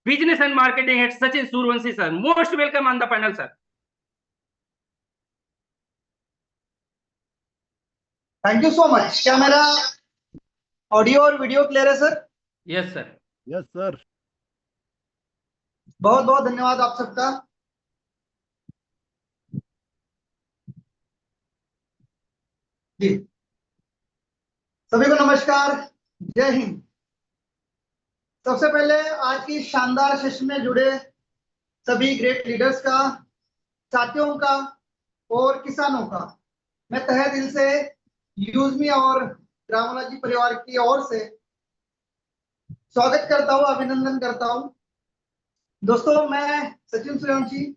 Business and Marketing Head Sachin Survanshi sir. Most welcome on the panel, sir. Thank you so much. क्या मेरा audio और video clear है sir? Yes, sir. Yes sir. बहुत बहुत धन्यवाद आप सबका। जी, सभी को नमस्कार, जय हिंद। सबसे पहले आज की शानदार सेशन में जुड़े सभी ग्रेट लीडर्स का, साथियों का और किसानों का मैं तहे दिल से यूजमी और ग्रामोलॉजी परिवार की ओर से स्वागत करता हूं, अभिनंदन करता हूं। दोस्तों, मैं सचिन सूर्यवंशी,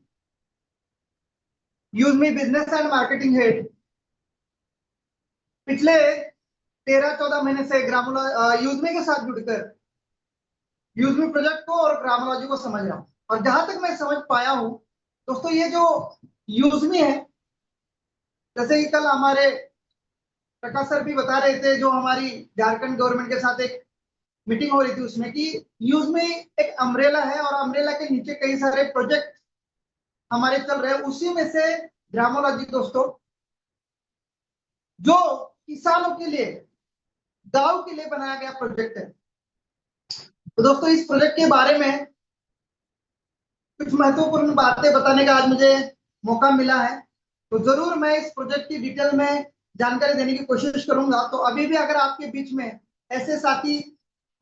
यूजमी बिजनेस एंड मार्केटिंग हेड, पिछले 13-14 महीने से यूजमी के साथ जुड़कर यूजमी प्रोजेक्ट को और ग्रामोलॉजी को समझ रहा हूं। और जहां तक मैं समझ पाया हूं दोस्तों, ये जो यूजमी है, जैसे कि कल हमारे प्रकाश सर भी बता रहे थे, जो हमारी झारखंड गवर्नमेंट के साथ एक मीटिंग हो रही थी, उसमें कि यूजमी एक अम्ब्रेला है और अम्ब्रेला के नीचे कई सारे प्रोजेक्ट हमारे चल रहे हैं। उसी में से ग्रामोलॉजी दोस्तों, जो किसानों के लिए, गांव के लिए बनाया गया प्रोजेक्ट है। तो दोस्तों, इस प्रोजेक्ट के बारे में कुछ महत्वपूर्ण बातें बताने का आज मुझे मौका मिला है, तो जरूर मैं इस प्रोजेक्ट की डिटेल में जानकारी देने की कोशिश करूंगा। तो अभी भी अगर आपके बीच में ऐसे साथी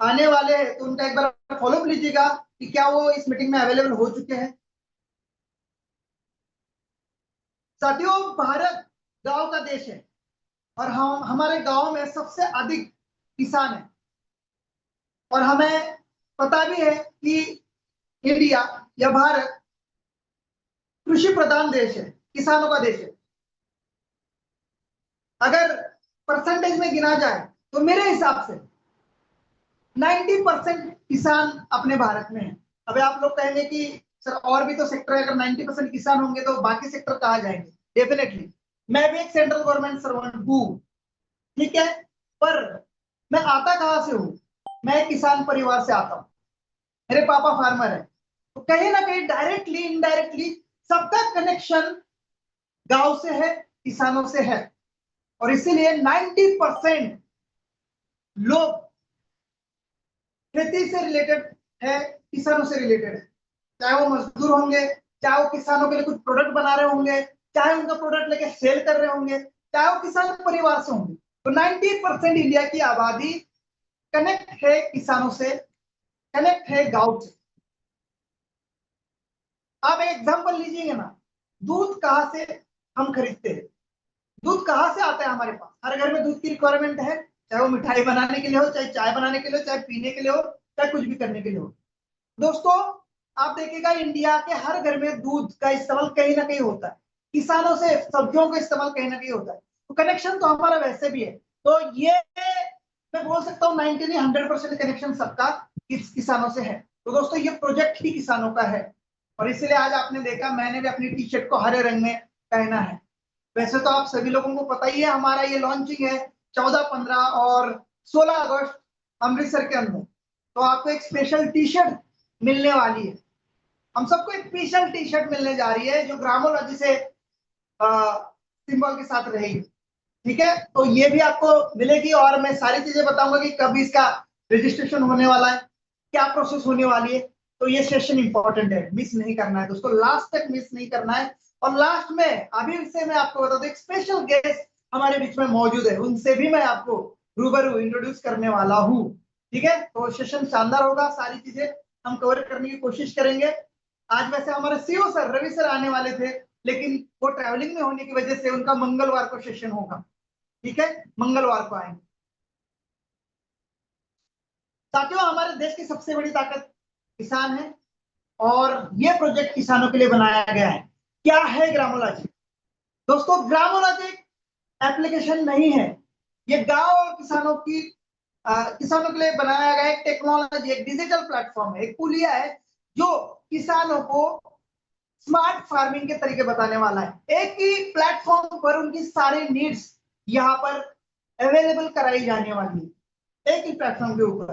आने वाले हैं तो उनका एक बार फॉलोअप लीजिएगा कि क्या वो इस मीटिंग में अवेलेबल हो चुके हैं। साथियों, भारत गांव का देश है और हम हमारे गांव में सबसे अधिक किसान है। और हमें पता भी है कि इंडिया या भारत कृषि प्रधान देश है, किसानों का देश है। अगर परसेंटेज में गिना जाए तो मेरे हिसाब से 90% किसान अपने भारत में है। अभी आप लोग कहेंगे कि सर और भी तो सेक्टर है, अगर 90% किसान होंगे तो बाकी सेक्टर कहाँ जाएंगे? डेफिनेटली मैं भी एक सेंट्रल गवर्नमेंट सर्वेंट हूँ, ठीक है, पर मैं आता कहाँ से हूँ? मैं एक किसान परिवार से आता हूँ, मेरे पापा फार्मर है। तो कहीं ना कहीं डायरेक्टली इनडायरेक्टली सबका कनेक्शन गांव से है, किसानों से है। और इसीलिए 90% लोग खेती से रिलेटेड है, किसानों से रिलेटेड है। चाहे वो मजदूर होंगे, चाहे वो किसानों के लिए कुछ प्रोडक्ट बना रहे होंगे, चाहे उनका प्रोडक्ट लेके सेल कर रहे होंगे, चाहे वो किसान परिवार से होंगे। तो 90% इंडिया की आबादी कनेक्ट है किसानों से, कनेक्ट है गांव से। आप एक एग्जांपल लीजिएगा ना, दूध कहाँ से हम खरीदते हैं? दूध कहाँ से आता है हमारे पास? हर घर में दूध की रिक्वायरमेंट है, चाहे वो मिठाई बनाने के लिए हो, चाहे चाय बनाने के लिए हो, चाहे पीने के लिए हो, चाहे कुछ भी करने के लिए हो। दोस्तों, आप देखिएगा इंडिया के हर घर में दूध का इस्तेमाल कहीं ना कहीं होता है, किसानों से सब्जियों का इस्तेमाल कहीं ना कहीं होता है। तो कनेक्शन तो हमारा वैसे भी है। तो ये मैं बोल सकता हूँ 90-100% कनेक्शन सबका किसानों से है। तो दोस्तों, ये प्रोजेक्ट ही किसानों का है और इसलिए आज आपने देखा मैंने भी अपनी टी शर्ट को हरे रंग में पहना है। वैसे तो आप सभी लोगों को पता ही है, हमारा ये लॉन्चिंग है 14, 15 और 16 अगस्त अमृतसर के अंदर। तो आपको एक स्पेशल टी शर्ट मिलने वाली है। हम सबको एक स्पेशल टी शर्ट मिलने जा रही है जो ग्रामोलॉजी से सिंबल के साथ रहेगी, ठीक है। तो ये भी आपको मिलेगी और मैं सारी चीजें बताऊंगा कि कब इसका रजिस्ट्रेशन होने वाला है, क्या प्रोसेस होने वाली है। तो ये सेशन इंपॉर्टेंट है, मिस नहीं करना है दोस्तों, लास्ट तक मिस नहीं करना है। और लास्ट में अभी से मैं आपको बता दूं, एक स्पेशल गेस्ट हमारे बीच में मौजूद है, उनसे भी मैं आपको रूबरू इंट्रोड्यूस करने वाला हूँ, ठीक है। तो सेशन शानदार होगा, सारी चीजें हम कवर करने की कोशिश करेंगे। आज वैसे हमारे सीओ सर रवि सर आने वाले थे, लेकिन वो ट्रैवलिंग में होने की वजह से उनका मंगलवार को सेशन होगा, ठीक है, मंगलवार को आएंगे। साथियों, हमारे देश की सबसे बड़ी ताकत किसान है और ये प्रोजेक्ट किसानों के लिए बनाया गया है। क्या है ग्रामोलॉजी? दोस्तों, ग्रामोलॉजी एप्लीकेशन नहीं है, ये गांव और किसानों के लिए बनाया गया एक टेक्नोलॉजी, एक डिजिटल प्लेटफॉर्म है, एक पुलिया है जो किसानों को स्मार्ट फार्मिंग के तरीके बताने वाला है। एक ही प्लेटफॉर्म पर उनकी सारी नीड्स यहाँ पर अवेलेबल कराई जाने वाली है, एक ही प्लेटफॉर्म के ऊपर।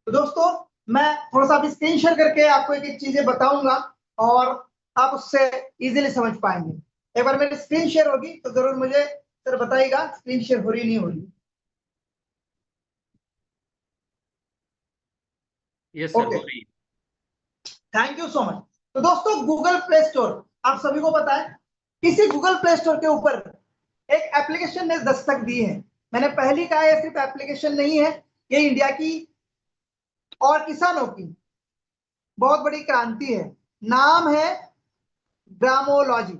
तो दोस्तों, मैं थोड़ा सा अभी स्क्रीन शेयर करके आपको एक एक चीजें बताऊंगा और आप उससे इजीली समझ पाएंगे। एक बार मेरी स्क्रीन शेयर होगी तो जरूर मुझे सर बताइएगा स्क्रीन शेयर हो रही नहीं हो रही। यस सर, ओके, हो रही है। Thank you so much. तो दोस्तों गूगल प्ले स्टोर आप सभी को पता है, इसी गूगल प्ले स्टोर के ऊपर एक एप्लीकेशन ने दस्तक दी है। मैंने पहली कहा है सिर्फ एप्लीकेशन नहीं है, ये इंडिया की और किसानों की बहुत बड़ी क्रांति है। नाम है ग्रामोलॉजी।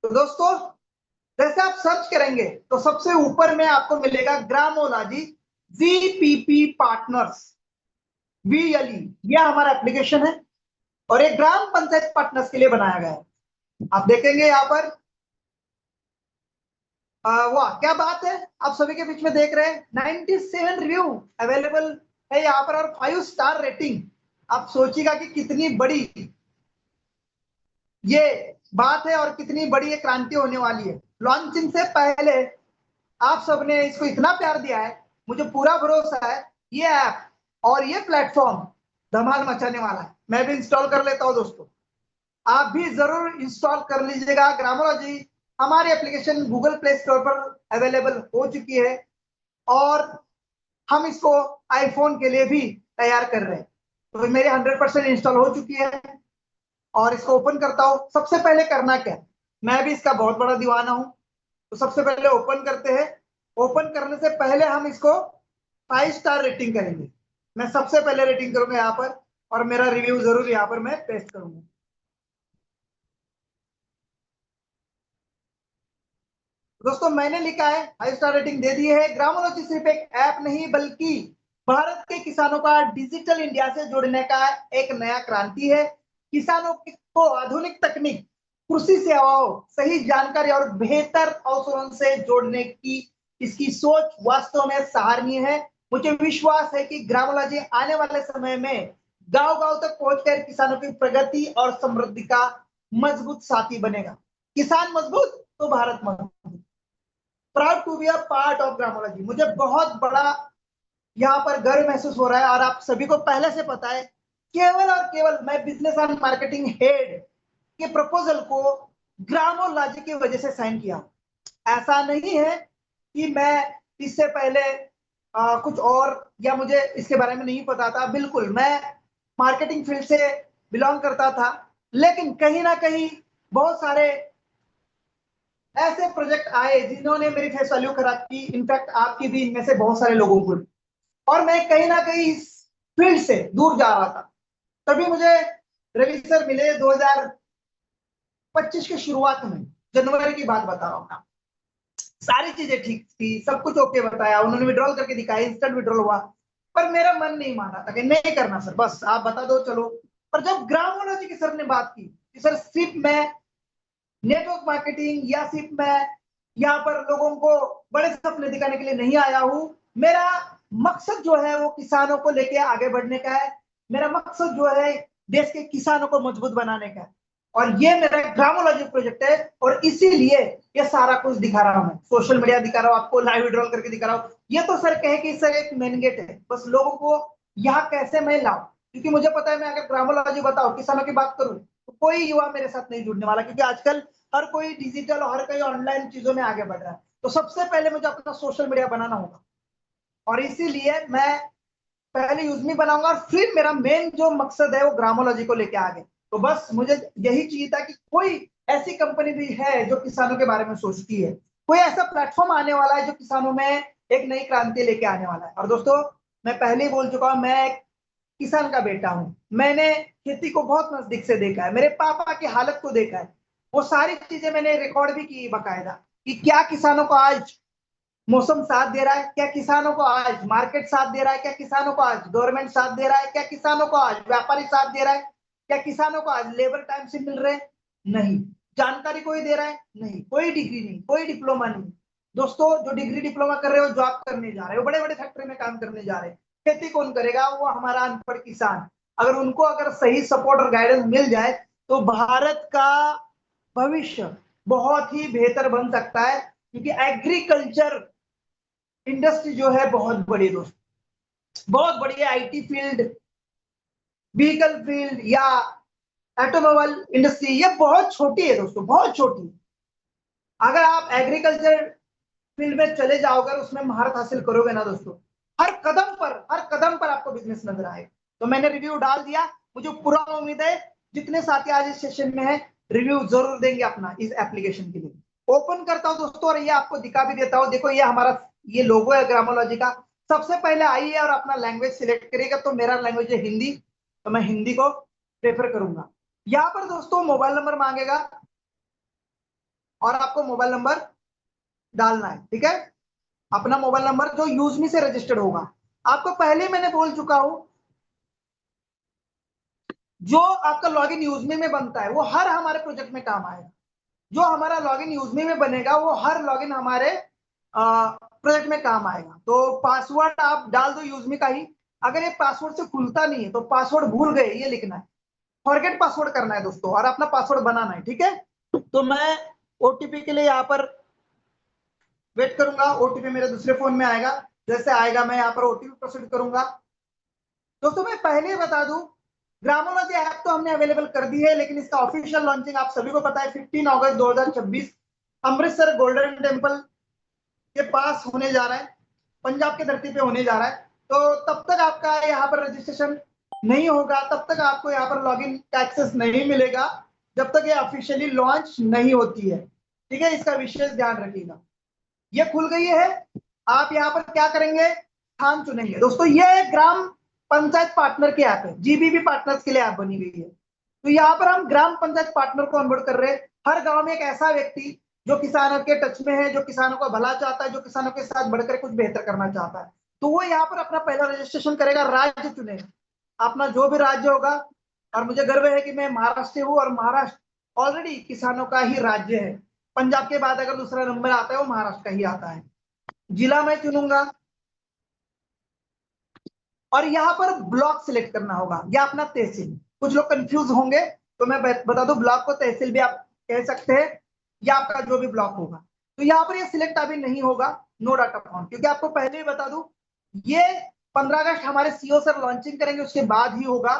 तो दोस्तों जैसे आप सर्च करेंगे तो सबसे ऊपर में आपको मिलेगा ग्रामोलॉजी जीपीपी पार्टनर्स, VLE। यह हमारा एप्लीकेशन है और एक ग्राम पंचायत पार्टनर्स के लिए बनाया गया है। आप देखेंगे यहाँ पर वाह क्या बात है, आप सभी के बीच में देख रहे हैं 97 रिव्यू अवेलेबल है यहाँ पर और 5 स्टार रेटिंग। आप सोचिएगा कि कितनी बड़ी ये बात है और कितनी बड़ी ये क्रांति होने वाली है। लॉन्चिंग से पहले आप सबने इसको इतना प्यार दिया है, मुझे पूरा भरोसा है ये ऐप और ये प्लेटफॉर्म धमाल मचाने वाला है। मैं भी इंस्टॉल कर लेता हूं दोस्तों, आप भी जरूर इंस्टॉल कर लीजिएगा। ग्रामोलॉजी हमारी एप्लीकेशन गूगल प्ले स्टोर पर अवेलेबल हो चुकी है और हम इसको आईफोन के लिए भी तैयार कर रहे हैं। तो मेरे 100% इंस्टॉल हो चुकी है और इसको ओपन करता हूं। सबसे पहले करना क्या है, मैं भी इसका बहुत बड़ा दीवाना हूं, तो सबसे पहले ओपन करते हैं। ओपन करने से पहले हम इसको 5 स्टार रेटिंग करेंगे। मैं सबसे पहले रेटिंग करूंगा यहाँ पर और मेरा रिव्यू जरूर यहाँ पर मैं पेस्ट करूंगा। दोस्तों मैंने लिखा है 5 स्टार रेटिंग दे दी है। ग्रामोलॉजी सिर्फ एक ऐप नहीं बल्कि भारत के किसानों का डिजिटल इंडिया से जुड़ने का एक नया क्रांति है। किसानों को आधुनिक तकनीक, कृषि सेवाओं, सही जानकारी और बेहतर अवसरों से जोड़ने की इसकी सोच वास्तव में सराहनीय है। मुझे विश्वास है कि ग्रामोलॉजी आने वाले समय में गांव-गांव तक पहुंचकर किसानों की प्रगति और समृद्धि का मजबूत साथी बनेगा। किसान मजबूत तो भारत मजबूत। Proud to be a part of Gramology. मुझे बहुत बड़ा यहाँ पर गर्व महसूस हो रहा है और आप सभी को पहले से पता है, केवल और केवल मैं बिजनेस एंड मार्केटिंग हेड के प्रपोजल को ग्रामोलॉजी की वजह से साइन किया। ऐसा नहीं है कि मैं इससे पहले कुछ और या मुझे इसके बारे में नहीं पता था। बिल्कुल मैं मार्केटिंग फील्ड से बिलोंग करता था, लेकिन कहीं ना कहीं बहुत सारे ऐसे प्रोजेक्ट आए जिन्होंने मेरी फेस वैल्यू खराब की, इनफैक्ट आपकी भी, इनमें से बहुत सारे लोगों को। और मैं कहीं ना कहीं इस फील्ड से दूर जा रहा था। तभी मुझे रवि सर मिले 2025 की शुरुआत में, जनवरी की बात बता रहा हूँ। सारी चीजें ठीक थी, सब कुछ ओके बताया, उन्होंने विड्रॉल करके दिखाया, इंस्टेंट विड्रॉल हुआ, पर मेरा मन नहीं माना था कि नहीं करना सर, बस आप बता दो चलो। पर जब ग्रामोलॉजी की सर ने बात की कि सर सिर्फ मैं नेटवर्क मार्केटिंग या सिर्फ मैं यहाँ पर लोगों को बड़े सपने दिखाने के लिए नहीं आया हूँ, मेरा मकसद जो है वो किसानों को लेके आगे बढ़ने का है। मेरा मकसद जो है देश के किसानों को मजबूत बनाने का है और ये मेरा ग्रामोलॉजी प्रोजेक्ट है और इसीलिए ये सारा कुछ दिखा रहा हूँ। मैं सोशल मीडिया दिखा रहा हूँ आपको, लाइव विड्रॉल करके दिखा रहा हूँ। ये तो सर कहे कि सर एक मेन गेट है, बस लोगों को यहाँ कैसे मैं लाऊं, क्योंकि मुझे पता है मैं अगर ग्रामोलॉजी बताऊं, किसानों की बात करूं, तो कोई युवा मेरे साथ नहीं जुड़ने वाला, क्योंकि आजकल हर कोई डिजिटल और हर कोई ऑनलाइन चीजों में आगे बढ़ रहा है। तो सबसे पहले मुझे अपना सोशल मीडिया बनाना होगा और इसीलिए मैं पहले यूजमी बनाऊंगा और फिर मेरा मेन जो मकसद है वो ग्रामोलॉजी को लेके आगे। तो बस मुझे यही चाहिए था कि कोई ऐसी कंपनी भी है जो किसानों के बारे में सोचती है, कोई ऐसा प्लेटफॉर्म आने वाला है जो किसानों में एक नई क्रांति लेके आने वाला है। और दोस्तों मैं पहले ही बोल चुका हूं, मैं एक किसान का बेटा हूं। मैंने खेती को बहुत नजदीक से देखा है, मेरे पापा की हालत को देखा है, वो सारी चीजें मैंने रिकॉर्ड भी की बकायदा कि क्या किसानों को आज मौसम साथ दे रहा है, क्या किसानों को आज मार्केट साथ दे रहा है, क्या किसानों को आज गवर्नमेंट साथ दे रहा है, क्या किसानों को आज व्यापारी साथ दे रहा है, क्या किसानों को आज लेबर टाइम से मिल रहे हैं, नहीं। जानकारी कोई दे रहा है, नहीं। कोई डिग्री नहीं, कोई डिप्लोमा नहीं। दोस्तों जो डिग्री डिप्लोमा कर रहे हो, जॉब करने जा रहे हो, बड़े बड़े फैक्ट्री में काम करने जा रहे हैं, खेती कौन करेगा? वो हमारा अनपढ़ किसान। अगर उनको अगर सही सपोर्ट और गाइडेंस मिल जाए तो भारत का भविष्य बहुत ही बेहतर बन सकता है, क्योंकि एग्रीकल्चर इंडस्ट्री जो है बहुत बड़ी दोस्त, बहुत बड़ी है। आईटी फील्ड, व्हीकल फील्ड या ऑटोमोबाइल इंडस्ट्री, ये बहुत छोटी है दोस्तों, बहुत छोटी। अगर आप एग्रीकल्चर फील्ड में चले जाओगे, उसमें महारत हासिल करोगे ना दोस्तों, हर कदम पर आपको बिजनेस नजर आएगा। तो मैंने रिव्यू डाल दिया, मुझे पूरा उम्मीद है जितने साथी आज इस सेशन में है रिव्यू जरूर देंगे अपना इस एप्लीकेशन के लिए। ओपन करता हूं दोस्तों और ये आपको दिखा भी देता हूं। देखो ये हमारा ये लोगो है ग्रामोलॉजी का। सबसे पहले आइए और अपना लैंग्वेज सिलेक्ट करिएगा। तो मेरा लैंग्वेज है हिंदी, तो मैं हिंदी को प्रेफर करूंगा। यहाँ पर दोस्तों मोबाइल नंबर मांगेगा और आपको मोबाइल नंबर डालना है, ठीक है। अपना मोबाइल नंबर जो यूजमी से रजिस्टर्ड होगा। आपको पहले मैंने बोल चुका हूं, जो आपका लॉगिन यूजमी में बनता है वो हर हमारे प्रोजेक्ट में काम आएगा। जो हमारा लॉगिन यूजमी में बनेगा वो हर लॉगिन हमारे प्रोजेक्ट में काम आएगा। तो पासवर्ड आप डाल दो यूजमी का ही। अगर ये पासवर्ड से खुलता नहीं है तो पासवर्ड भूल गए ये लिखना है, फॉरगेट पासवर्ड करना है दोस्तों, और अपना पासवर्ड बनाना है, ठीक है। तो मैं ओटीपी के लिए यहाँ पर वेट करूंगा। ओटीपी मेरे दूसरे फोन में आएगा, जैसे आएगा मैं यहाँ पर ओटीपी प्रोसीड करूंगा। दोस्तों मैं पहले ही बता दूं, ग्रामोलॉजी ऐप तो हमने अवेलेबल कर दी है, लेकिन इसका ऑफिशियल लॉन्चिंग आप सभी को पता है 15 अगस्त 2026 अमृतसर गोल्डन टेम्पल के पास होने जा रहा है, पंजाब की धरती पे होने जा रहा है। तो तब तक आपका यहाँ पर रजिस्ट्रेशन नहीं होगा, तब तक आपको यहाँ पर लॉगिन का एक्सेस नहीं मिलेगा, जब तक ये ऑफिशियली लॉन्च नहीं होती है, ठीक है। इसका विशेष ध्यान रखिएगा। ये खुल गई है। आप यहाँ पर क्या करेंगे, स्थान चुनेंगे। दोस्तों ये ग्राम पंचायत पार्टनर की ऐप है, जीबीबी पार्टनर्स के लिए ऐप बनी हुई है। तो यहाँ पर हम ग्राम पंचायत पार्टनर को ऑनबोर्ड कर रहे हैं। हर गांव में एक ऐसा व्यक्ति जो किसानों के टच में है, जो किसानों का भला चाहता है, जो किसानों के साथ बढ़कर कुछ बेहतर करना चाहता है, तो वो यहाँ पर अपना पहला रजिस्ट्रेशन करेगा। राज्य चुनेगा अपना जो भी राज्य होगा, और मुझे गर्व है कि मैं महाराष्ट्र हूँ और महाराष्ट्र ऑलरेडी किसानों का ही राज्य है। पंजाब के बाद अगर दूसरा नंबर आता है वो महाराष्ट्र का ही आता है। जिला मैं चुनूंगा और यहाँ पर ब्लॉक सिलेक्ट करना होगा या अपना तहसील। कुछ लोग कंफ्यूज होंगे तो मैं बता दूं, ब्लॉक को तहसील भी आप कह सकते हैं या आपका जो भी ब्लॉक होगा। तो यहाँ पर ये सिलेक्ट अभी नहीं होगा, नो डाटा फाउंड, क्योंकि आपको पहले ही बता दूं ये 15 अगस्त हमारे सीओ सर लॉन्चिंग करेंगे, उसके बाद ही होगा।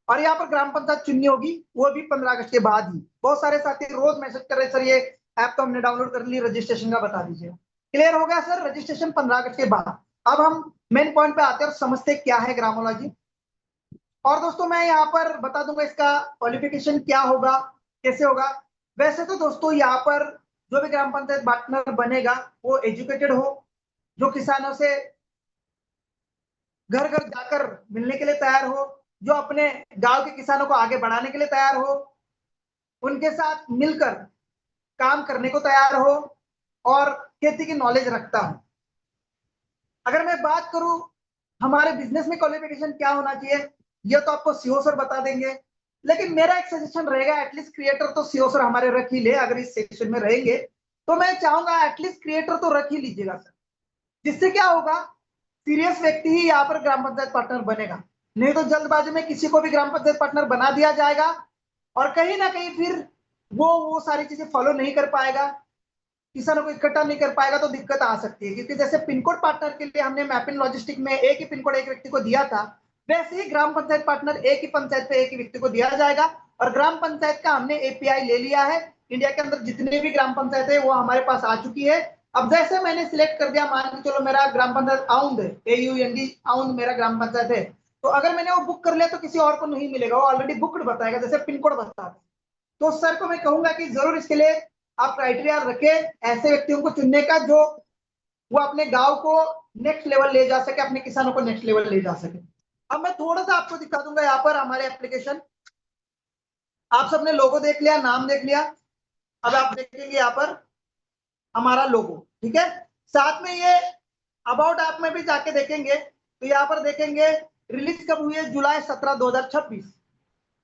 और यहाँ पर ग्राम पंचायत चुननी होगी, वो भी 15 अगस्त के बाद ही। बहुत सारे साथी रोज मैसेज कर रहे सर ये ऐप तो हमने डाउनलोड कर ली, रजिस्ट्रेशन का बता दीजिए। क्लियर हो गया सर, रजिस्ट्रेशन 15 अगस्त के बाद। अब हम मेन पॉइंट पे आते हैं और समझते क्या है ग्रामोलॉजी। और दोस्तों मैं यहाँ पर बता दूंगा इसका क्वालिफिकेशन क्या होगा, कैसे होगा। वैसे तो दोस्तों यहाँ पर जो भी ग्राम पंचायत पार्टनर बनेगा वो एजुकेटेड हो, जो किसानों से घर घर जाकर मिलने के लिए तैयार हो, जो अपने गांव के किसानों को आगे बढ़ाने के लिए तैयार हो, उनके साथ मिलकर काम करने को तैयार हो और खेती की नॉलेज रखता हो। अगर मैं बात करूं हमारे बिजनेस में क्वालिफिकेशन क्या होना चाहिए, ये तो आपको सीओ सर बता देंगे, लेकिन मेरा एक सजेशन रहेगा, एटलीस्ट क्रिएटर तो सीओ सर हमारे रख ही ले। अगर इस सेक्शन में रहेंगे तो मैं चाहूंगा एटलीस्ट क्रिएटर तो रख ही लीजिएगा सर। जिससे क्या होगा, सीरियस व्यक्ति ही यहाँ पर ग्राम पंचायत पार्टनर बनेगा, नहीं तो जल्दबाजी में किसी को भी ग्राम पंचायत पार्टनर बना दिया जाएगा और कहीं ना कहीं फिर वो सारी चीजें फॉलो नहीं कर पाएगा, किसानों को इकट्ठा नहीं कर पाएगा, तो दिक्कत आ सकती है। क्योंकि जैसे पिन कोड पार्टनर के लिए हमने मैपिंग लॉजिस्टिक में एक ही पिन कोड एक व्यक्ति को दिया था, वैसे ही ग्राम पंचायत पार्टनर एक ही पंचायत पे एक ही व्यक्ति को दिया जाएगा। और ग्राम पंचायत का हमने एपीआई ले लिया है, इंडिया के अंदर जितने भी ग्राम पंचायत है वो हमारे पास आ चुकी है। अब जैसे मैंने सिलेक्ट कर दिया, मान के चलो मेरा ग्राम पंचायत आउंद है, AUND आउंद मेरा ग्राम पंचायत है, तो अगर मैंने वो बुक कर लिया तो किसी और को नहीं मिलेगा, वो ऑलरेडी बुक्ड बताएगा, जैसे पिन कोड बताता है। तो सर को मैं कहूंगा कि जरूर इसके लिए आप क्राइटेरिया रखें ऐसे व्यक्तियों को चुनने का जो वो अपने गांव को नेक्स्ट लेवल ले जा सके, अपने किसानों को नेक्स्ट लेवल ले जा सके। अब मैं थोड़ा सा आपको दिखा दूंगा यहाँ पर हमारे एप्लीकेशन। आप सबने लोगो देख लिया, नाम देख लिया, अब आप देखेंगे यहाँ पर हमारा लोगो, ठीक है। साथ में ये अबाउट ऐप में भी जाके देखेंगे तो यहाँ पर देखेंगे रिलीज कब हुई है, जुलाई 17 2026,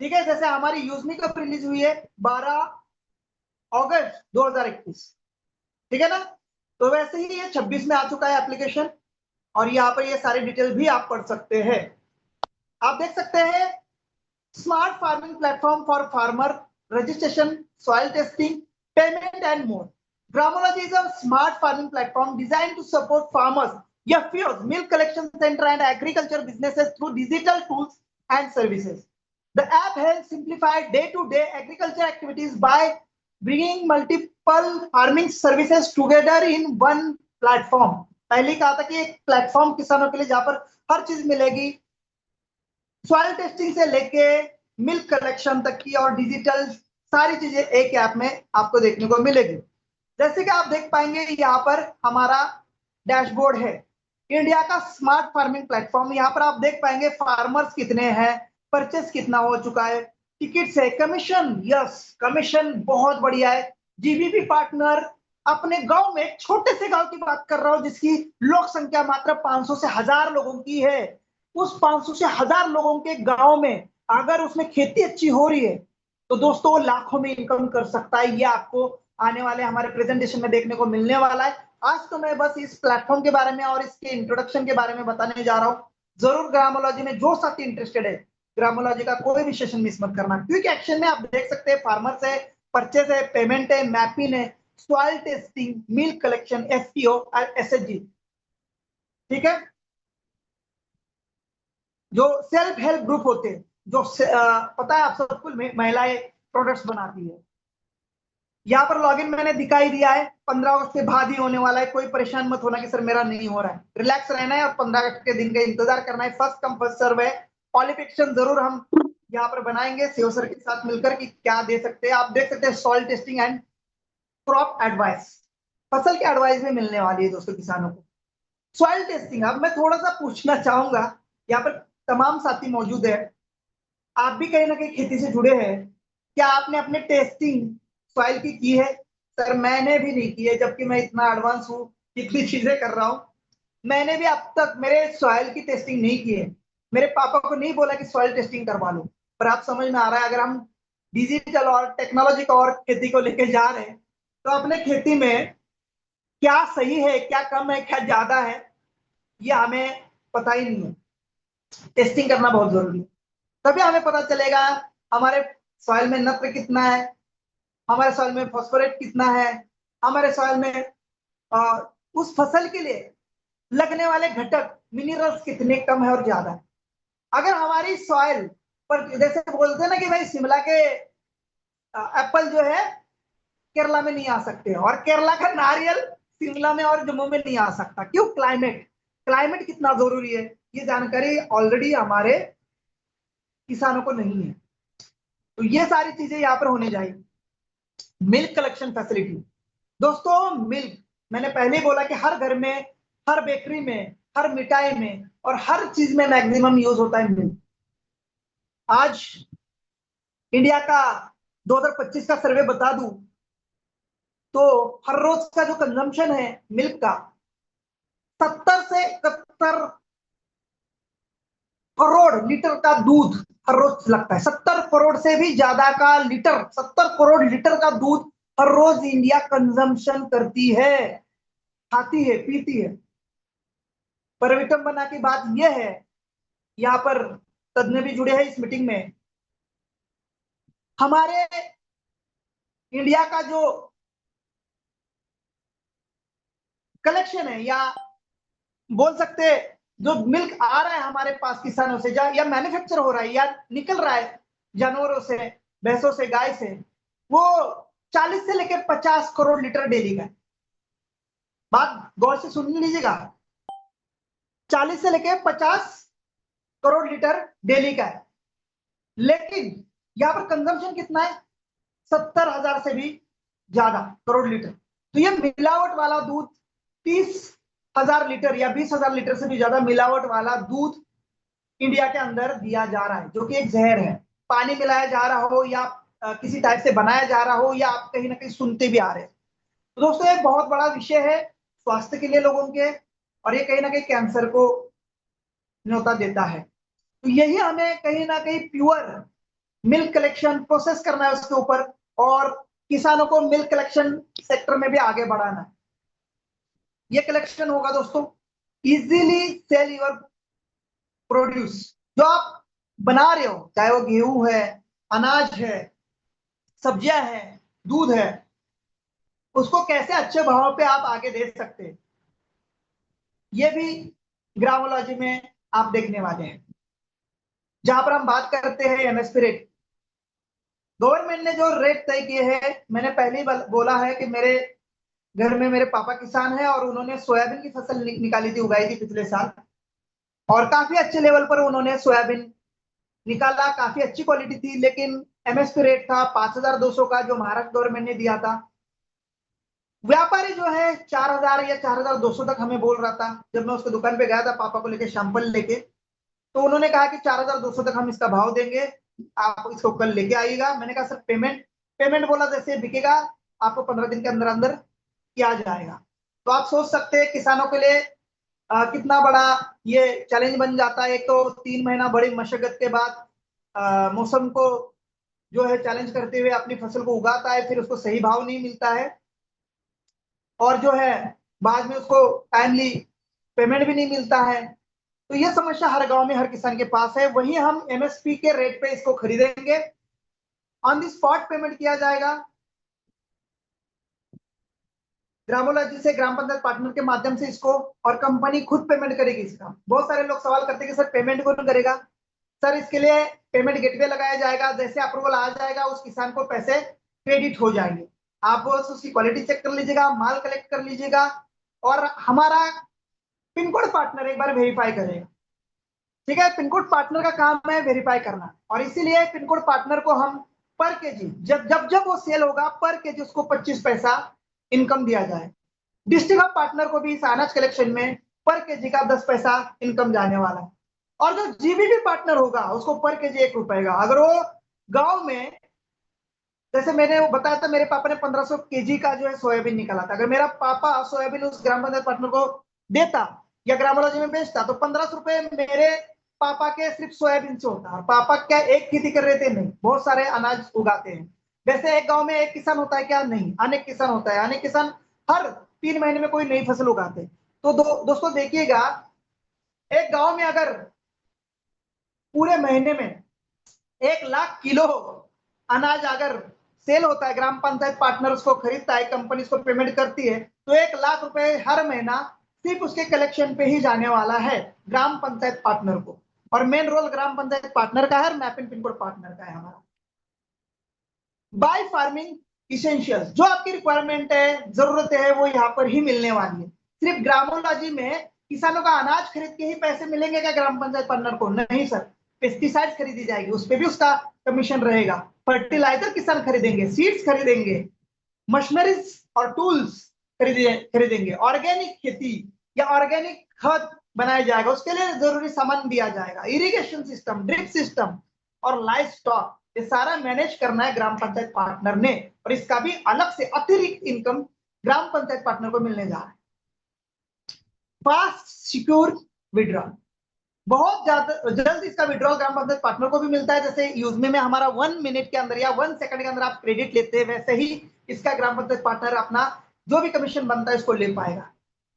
ठीक है। जैसे हमारी यूजमी कब रिलीज हुई है, 12 अगस्त 2021, ठीक है ना। तो वैसे ही ये 26 में आ चुका है एप्लीकेशन, और यहाँ पर ये सारी डिटेल भी आप पढ़ सकते हैं। आप देख सकते हैं smart farming platform for farmer, registration, soil testing, payment and more. Gramology is a smart farming platform designed to support farmers, FPOs, milk collection center and agriculture businesses through digital tools and services. The app helps simplify day-to-day agriculture activities by bringing multiple farming services together in one platform. पहले कहा था कि एक platform किसानों के लिए जहां पर हर चीज मिलेगी, सॉइल टेस्टिंग से लेके मिल्क कलेक्शन तक की और डिजिटल सारी चीजें एक ऐप में आपको देखने को मिलेगी। जैसे कि आप देख पाएंगे यहाँ पर हमारा डैशबोर्ड है, इंडिया का स्मार्ट फार्मिंग प्लेटफॉर्म। यहाँ पर आप देख पाएंगे फार्मर्स कितने हैं, परचेस कितना हो चुका है, टिकट्स है, कमीशन, यस कमीशन बहुत बढ़िया है। जीबीपी पार्टनर अपने गांव में, छोटे से गांव की बात कर रहा हूं जिसकी लोक संख्या मात्र 500 से 1000 लोगों की है, उस 500 से 1000 लोगों के गांव में अगर उसमें खेती अच्छी हो रही है तो दोस्तों लाखों में इनकम कर सकता है। ये आपको आने वाले हमारे प्रेजेंटेशन में देखने को मिलने वाला है। आज तो मैं बस इस प्लेटफॉर्म के बारे में और इसके इंट्रोडक्शन के बारे में बताने जा रहा हूं। जरूर ग्रामोलॉजी में जो साथी इंटरेस्टेड है, ग्रामोलॉजी का कोई भी सेशन मिस मत करना। क्विक एक्शन में आप देख सकते हैं फार्मर्स है, परचेस है, पेमेंट है, मैपिंग है, soil testing, milk collection, FPO और एसएचजी। ठीक है, जो सेल्फ हेल्प ग्रुप होते हैं, जो पता है आप सबको महिलाएं प्रोडक्ट्स बनाती है। यहाँ पर लॉगिन मैंने दिखाई दिया है, 15 अगस्त के बाद ही होने वाला है। कोई परेशान मत होना कि सर मेरा नहीं हो रहा है, रिलैक्स रहना है और 15 अगस्त के दिन का इंतजार करना है। फर्स्ट कम फर्स्ट सर्व है। क्वालिफिकेशन जरूर हम यहाँ पर बनाएंगे सीओ सर के साथ मिलकर कि क्या दे सकते हैं। आप देख सकते हैं soil testing and crop advice, फसल की एडवाइस भी मिलने वाली है दोस्तों किसानों को। सॉइल टेस्टिंग, अब मैं थोड़ा सा पूछना चाहूंगा, यहाँ पर तमाम साथी मौजूद है, आप भी कहीं ना कहीं खेती से जुड़े हैं, क्या आपने अपने टेस्टिंग सॉइल की है? सर मैंने भी नहीं की है, जबकि मैं इतना एडवांस हूँ, कितनी चीजें कर रहा हूँ, मैंने भी अब तक मेरे सॉइल की टेस्टिंग नहीं की है। मेरे पापा को नहीं बोला कि सॉइल टेस्टिंग करवा लो। पर आप समझ में आ रहा है, अगर हम डिजिटल और टेक्नोलॉजी को और खेती को लेके जा रहे हैं तो अपने खेती में क्या सही है, क्या कम है, क्या ज्यादा है, ये हमें पता ही नहीं है। टेस्टिंग करना बहुत जरूरी है, तभी हमें पता चलेगा हमारे सॉइल में नत्र कितना है, हमारे सॉइल में फॉस्फोरेट कितना है, हमारे सॉइल में उस फसल के लिए लगने वाले घटक मिनरल्स कितने कम है और ज्यादा है। अगर हमारी सॉइल पर, जैसे बोलते हैं ना कि भाई शिमला के एप्पल जो है केरला में नहीं आ सकते, और केरला का नारियल शिमला में और जम्मू में नहीं आ सकता। क्यों? क्लाइमेट कितना जरूरी है, ये जानकारी ऑलरेडी हमारे किसानों को नहीं है। तो ये सारी चीजें यहाँ पर होने जाएगी। मिल्क कलेक्शन फैसिलिटी, दोस्तों मिल्क मैंने पहले ही बोला कि हर घर में, हर बेकरी में, हर मिठाई में और हर चीज में मैक्सिमम यूज होता है मिल्क। आज इंडिया का 2025 का सर्वे बता दूं तो हर रोज का जो कंजम्पशन है मिल्क का 70 से 71 करोड़ लीटर का दूध हर रोज लगता है। 70 करोड़ से भी ज्यादा का लीटर, 70 करोड़ लीटर का दूध हर रोज इंडिया कंजम्पशन करती है, खाती है, पीती है। पर विटंबना की बात यह है, यहाँ पर तज्ञ भी जुड़े हैं इस मीटिंग में, हमारे इंडिया का जो कलेक्शन है, या बोल सकते हैं जो मिल्क आ रहा है हमारे पास किसानों से, या मैन्युफैक्चर हो रहा है या निकल रहा है जानवरों से, भैंसों से, गाय से, वो 40 से लेकर 50 करोड़ लीटर डेली का है। बात गौर से सुन लीजिएगा, 40 से लेकर 50 करोड़ लीटर डेली का है, लेकिन यहाँ पर कंजम्पशन कितना है? 70,000 से भी ज्यादा करोड़ लीटर। तो ये मिलावट वाला दूध 30,000 लीटर या 20,000 लीटर से भी ज्यादा मिलावट वाला दूध इंडिया के अंदर दिया जा रहा है, जो कि एक जहर है। पानी मिलाया जा रहा हो या किसी टाइप से बनाया जा रहा हो, या आप कहीं ना कहीं सुनते भी आ रहे हैं। तो दोस्तों एक बहुत बड़ा विषय है स्वास्थ्य के लिए लोगों के, और ये कहीं ना कहीं कैंसर को न्योता देता है। तो यही हमें कहीं ना कहीं प्योर मिल्क कलेक्शन प्रोसेस करना है उसके ऊपर, और किसानों को मिल्क कलेक्शन सेक्टर में भी आगे बढ़ाना है। ये कलेक्शन होगा दोस्तों, इजीली सेल योर प्रोड्यूस, जो आप बना रहे हो, चाहे वो गेहूं है, अनाज है, सब्जियां हैं, दूध है, उसको कैसे अच्छे भाव पे आप आगे दे सकते हैं, ये भी ग्रामोलॉजी में आप देखने वाले हैं। जहां पर हम बात करते हैं एमएसपी रेट, गवर्नमेंट ने जो रेट तय किए हैं, मैंने पहले ही बोला है कि मेरे घर में मेरे पापा किसान हैं और उन्होंने सोयाबीन की फसल निकाली थी, उगाई थी पिछले साल, और काफी अच्छे लेवल पर उन्होंने सोयाबीन निकाला, काफी अच्छी क्वालिटी थी। लेकिन एमएसपी रेट था 5,200 का, जो महाराष्ट्र गवर्नमेंट ने दिया था। व्यापारी जो है 4,000 या 4,200 तक हमें बोल रहा था। जब मैं उसके दुकान पे गया था पापा को लेके सैंपल लेके, तो उन्होंने कहा कि 4,200 तक हम इसका भाव देंगे, आप इसको कल लेके आइएगा। मैंने कहा सर पेमेंट, पेमेंट बोला जैसे बिकेगा आपको 15 दिन के अंदर अंदर किया जाएगा। तो आप सोच सकते हैं किसानों के लिए कितना बड़ा ये चैलेंज बन जाता है। एक तो 3 महीना बड़ी मशक्कत के बाद मौसम को जो है चैलेंज करते हुए अपनी फसल को उगाता है, फिर उसको सही भाव नहीं मिलता है, और जो है बाद में उसको टाइमली पेमेंट भी नहीं मिलता है। तो ये समस्या हर गांव में हर किसान के पास है। वहीं हम एमएसपी के रेट पे इसको खरीदेंगे, ऑन दी स्पॉट पेमेंट किया जाएगा ग्रामोलॉजी से, ग्राम पंचायत पार्टनर के माध्यम से इसको, और कंपनी खुद पेमेंट करेगी इसका। बहुत सारे लोग सवाल करते हैं कि सर पेमेंट कौन करेगा। सर इसके लिए पेमेंट गेटवे लगाया जाएगा, जैसे अप्रूवल आ जाएगा उस किसान को पैसे क्रेडिट हो जाएंगे। आप उसकी क्वालिटी चेक कर लीजिएगा, माल कलेक्ट कर लीजिएगा, और हमारा पिन कोड पार्टनर एक बार वेरीफाई करेगा। ठीक है, पिन कोड पार्टनर का काम है वेरीफाई करना, और इसीलिए पिन कोड पार्टनर को हम पर केजी, जब जब जब वो सेल होगा पर केजी उसको 25 पैसा इनकम दिया जाए। डिस्ट्रिक्ट ऑफ पार्टनर को भी इस अनाज कलेक्शन में पर केजी का 10 पैसा इनकम जाने वाला है। और जो जीबीबी पार्टनर होगा उसको पर केजी 1 रुपए का। अगर वो गांव में, जैसे मैंने वो बताया था, मेरे पापा ने 1500 केजी का जो है सोयाबीन निकाला था। अगर मेरा पापा सोयाबीन उस ग्राम पंचायत पार्टनर को देता या ग्रामोलॉजी में बेचता, तो 1500 रुपए मेरे पापा के सिर्फ सोयाबीन से होता। और पापा क्या एक खेती कर रहे थे? नहीं, बहुत सारे अनाज उगाते हैं। वैसे एक गांव में एक किसान होता है क्या? नहीं, अनेक किसान होता है। अनेक किसान हर 3 महीने में कोई नई फसल उगाते। तो दोस्तों देखिएगा, एक गांव में अगर पूरे महीने में 1 लाख किलो अनाज अगर सेल होता है, ग्राम पंचायत पार्टनर उसको खरीदता है, कंपनी उसको पेमेंट करती है, तो 1 लाख रुपए हर महीना सिर्फ उसके कलेक्शन पे ही जाने वाला है ग्राम पंचायत पार्टनर को। और मेन रोल ग्राम पंचायत पार्टनर का है, मैपिंग पिन कोड पार्टनर का है हमारा। बाय फार्मिंग इसेंशियल्स, जो आपकी रिक्वायरमेंट है, जरूरत है, वो यहाँ पर ही मिलने वाली है। सिर्फ ग्रामोलॉजी में किसानों का अनाज खरीद के ही पैसे मिलेंगे क्या ग्राम पंचायत पार्टनर को? नहीं सर, पेस्टिसाइड खरीदी जाएगी, उस पर भी उसका कमीशन रहेगा। फर्टिलाइजर किसान खरीदेंगे, सीड्स खरीदेंगे, मशीनरीज और टूल्स खरीदेंगे, ऑर्गेनिक खेती या ऑर्गेनिक खाद बनाया जाएगा, उसके लिए जरूरी सामान दिया जाएगा, इरिगेशन सिस्टम, ड्रिप सिस्टम और लाइफ स्टॉक, ये सारा मैनेज करना है ग्राम पंचायत पार्टनर ने। और इसका भी अलग से अतिरिक्त इनकम ग्राम पंचायत पार्टनर को मिलने जा रहा है। फास्ट सिक्योर विड्रॉल, बहुत ज्यादा जल्द इसका विड्रॉल ग्राम पंचायत पार्टनर को भी मिलता है। जैसे यूजमे में हमारा 1 मिनट के अंदर या 1 सेकंड के अंदर आप क्रेडिट लेते हैं, वैसे ही इसका ग्राम पंचायत पार्टनर अपना जो भी कमीशन बनता है इसको ले पाएगा।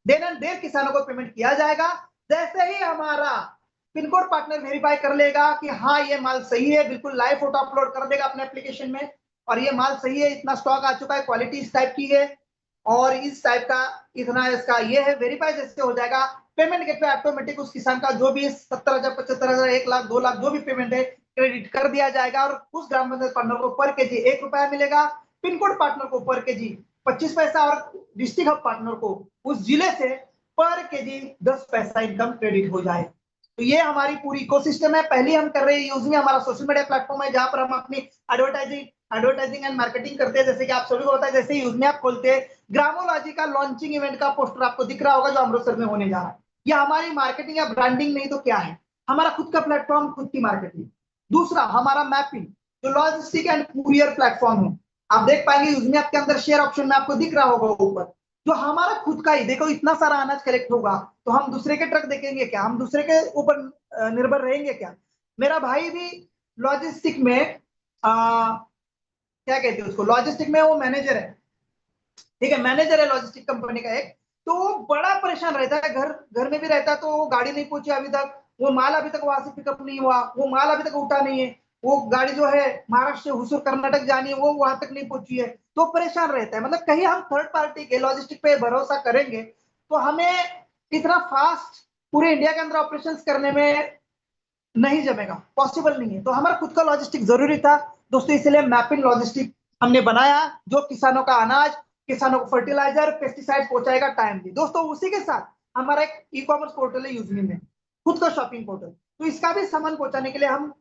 देन एंड देर किसानों को पेमेंट किया जाएगा। जैसे ही हमारा पिन कोड पार्टनर वेरीफाई कर लेगा कि हाँ ये माल सही है, बिल्कुल लाइव फोटो अपलोड कर देगा अपने एप्लीकेशन में, और ये माल सही है, इतना स्टॉक आ चुका है, क्वालिटी इस टाइप की है, और इस टाइप का इतना इसका ये है, वेरीफाई जैसे हो जाएगा, पेमेंट गेटवे ऑटोमेटिक उस किसान का जो भी 70,000, 75,000, 1 लाख, 2 लाख जो भी पेमेंट है क्रेडिट कर दिया जाएगा। और उस ग्राम पंचायत पार्टनर को पर केजी 1 रुपया मिलेगा, पिन कोड पार्टनर को पर केजी 25 पैसा, और डिस्ट्रिक्ट हब पार्टनर को उस जिले से पर केजी 10 पैसा इनकम क्रेडिट हो जाए। तो ये हमारी पूरी इकोसिस्टम है। पहले हम कर रहे हैं यूज में, हमारा सोशल मीडिया प्लेटफॉर्म है जहां पर हम अपनी एडवर्टाइजिंग एंड मार्केटिंग करते हैं। जैसे कि आप सभी को पता है, जैसे यूज में आप खोलते हैं, ग्रामोलॉजी का लॉन्चिंग इवेंट का पोस्टर आपको दिख रहा होगा जो अमृतसर में होने जा रहा है। ये हमारी मार्केटिंग या ब्रांडिंग नहीं तो क्या है? हमारा खुद का प्लेटफॉर्म, खुद की मार्केटिंग। दूसरा हमारा मैपिंग, जो लॉजिस्टिक एंड कुरियर प्लेटफॉर्म है। आप देख पाएंगे यूज में आपके अंदर शेयर ऑप्शन में आपको दिख रहा होगा ऊपर, जो हमारा खुद का ही। देखो इतना सारा अनाज कलेक्ट होगा तो हम दूसरे के ट्रक देखेंगे क्या? हम दूसरे के ऊपर निर्भर रहेंगे क्या? मेरा भाई भी लॉजिस्टिक में क्या कहते हैं उसको, लॉजिस्टिक में वो मैनेजर है, ठीक है, मैनेजर है लॉजिस्टिक कंपनी का एक। तो वो बड़ा परेशान रहता है, घर में भी रहता है, तो वो गाड़ी नहीं पहुंची अभी तक, वो माल अभी तक वहां से पिकअप नहीं हुआ, वो माल अभी तक उठा नहीं है, वो गाड़ी जो है महाराष्ट्र से हुसूर कर्नाटक जानी है वो वहां तक नहीं पहुंची है। तो परेशान रहता है। मतलब कहीं हम थर्ड पार्टी के लॉजिस्टिक पे भरोसा करेंगे तो हमें इतना फास्ट पूरे इंडिया के अंदर ऑपरेशन करने में नहीं जमेगा, पॉसिबल नहीं है। तो हमारा खुद का लॉजिस्टिक जरूरी था दोस्तों, इसलिए मैपिंग लॉजिस्टिक हमने बनाया जो किसानों का अनाज, किसानों को फर्टिलाइजर, पेस्टिसाइड पहुंचाएगा टाइमली। दोस्तों उसी के साथ हमारा एक ई कॉमर्स पोर्टल है यूजमी में, खुद का शॉपिंग पोर्टल। तो इसका भी सामान पहुंचाने के लिए हम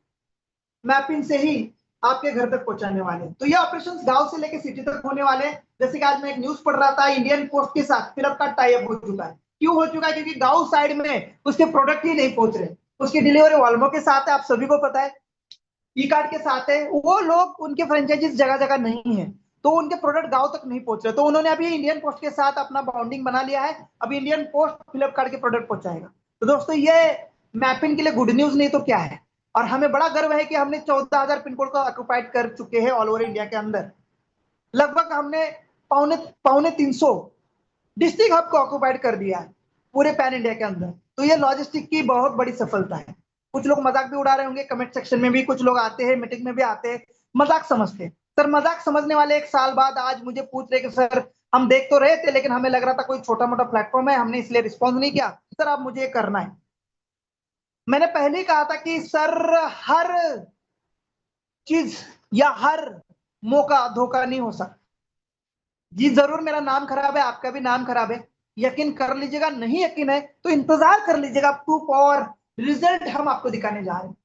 मैपिंग से ही आपके घर तक पहुंचाने वाले हैं। तो ये ऑपरेशन गांव से लेकर सिटी तक होने वाले हैं। जैसे कि आज मैं एक न्यूज पढ़ रहा था, इंडियन पोस्ट के साथ फ्लिपकार्ट टाई अप हो चुका है। क्यों हो चुका है? क्योंकि गांव साइड में उसके प्रोडक्ट ही नहीं पहुंच रहे, उसकी डिलीवरी वॉल्वो के साथ है, आप सभी को पता है, ई कार्ड के साथ है। वो लोग, उनके फ्रेंचाइजीज जगह जगह नहीं है, तो उनके प्रोडक्ट गांव तक नहीं पहुंच रहे। तो उन्होंने अभी इंडियन पोस्ट के साथ अपना बॉन्डिंग बना लिया है, अभी इंडियन पोस्ट फ्लिपकार्ट के प्रोडक्ट पहुंचाएगा। तो दोस्तों ये मैपिंग के लिए गुड न्यूज नहीं तो क्या है। और हमें बड़ा गर्व है कि हमने 14,000 पिन कोड को ऑक्युपाइड कर चुके हैं ऑल ओवर इंडिया के अंदर। लगभग हमने पौने पौने 300 डिस्ट्रिक्ट हब को ऑक्युपाइड कर दिया है पूरे पैन इंडिया के अंदर। तो ये लॉजिस्टिक की बहुत बड़ी सफलता है। कुछ लोग मजाक भी उड़ा रहे होंगे कमेंट सेक्शन में भी, कुछ लोग आते हैं मीटिंग में भी आते हैं, मजाक समझते हैं। सर मजाक समझने वाले एक साल बाद आज मुझे पूछ रहे कि सर हम देख तो रहे थे लेकिन हमें लग रहा था कोई छोटा मोटा प्लेटफॉर्म है, हमने इसलिए रिस्पॉन्स नहीं किया। सर आप मुझे ये करना है। मैंने पहले ही कहा था कि सर हर चीज या हर मौका धोखा नहीं हो सकता। जी जरूर मेरा नाम खराब है, आपका भी नाम खराब है, यकीन कर लीजिएगा। नहीं यकीन है तो इंतजार कर लीजिएगा, प्रूफ और रिजल्ट हम आपको दिखाने जा रहे हैं।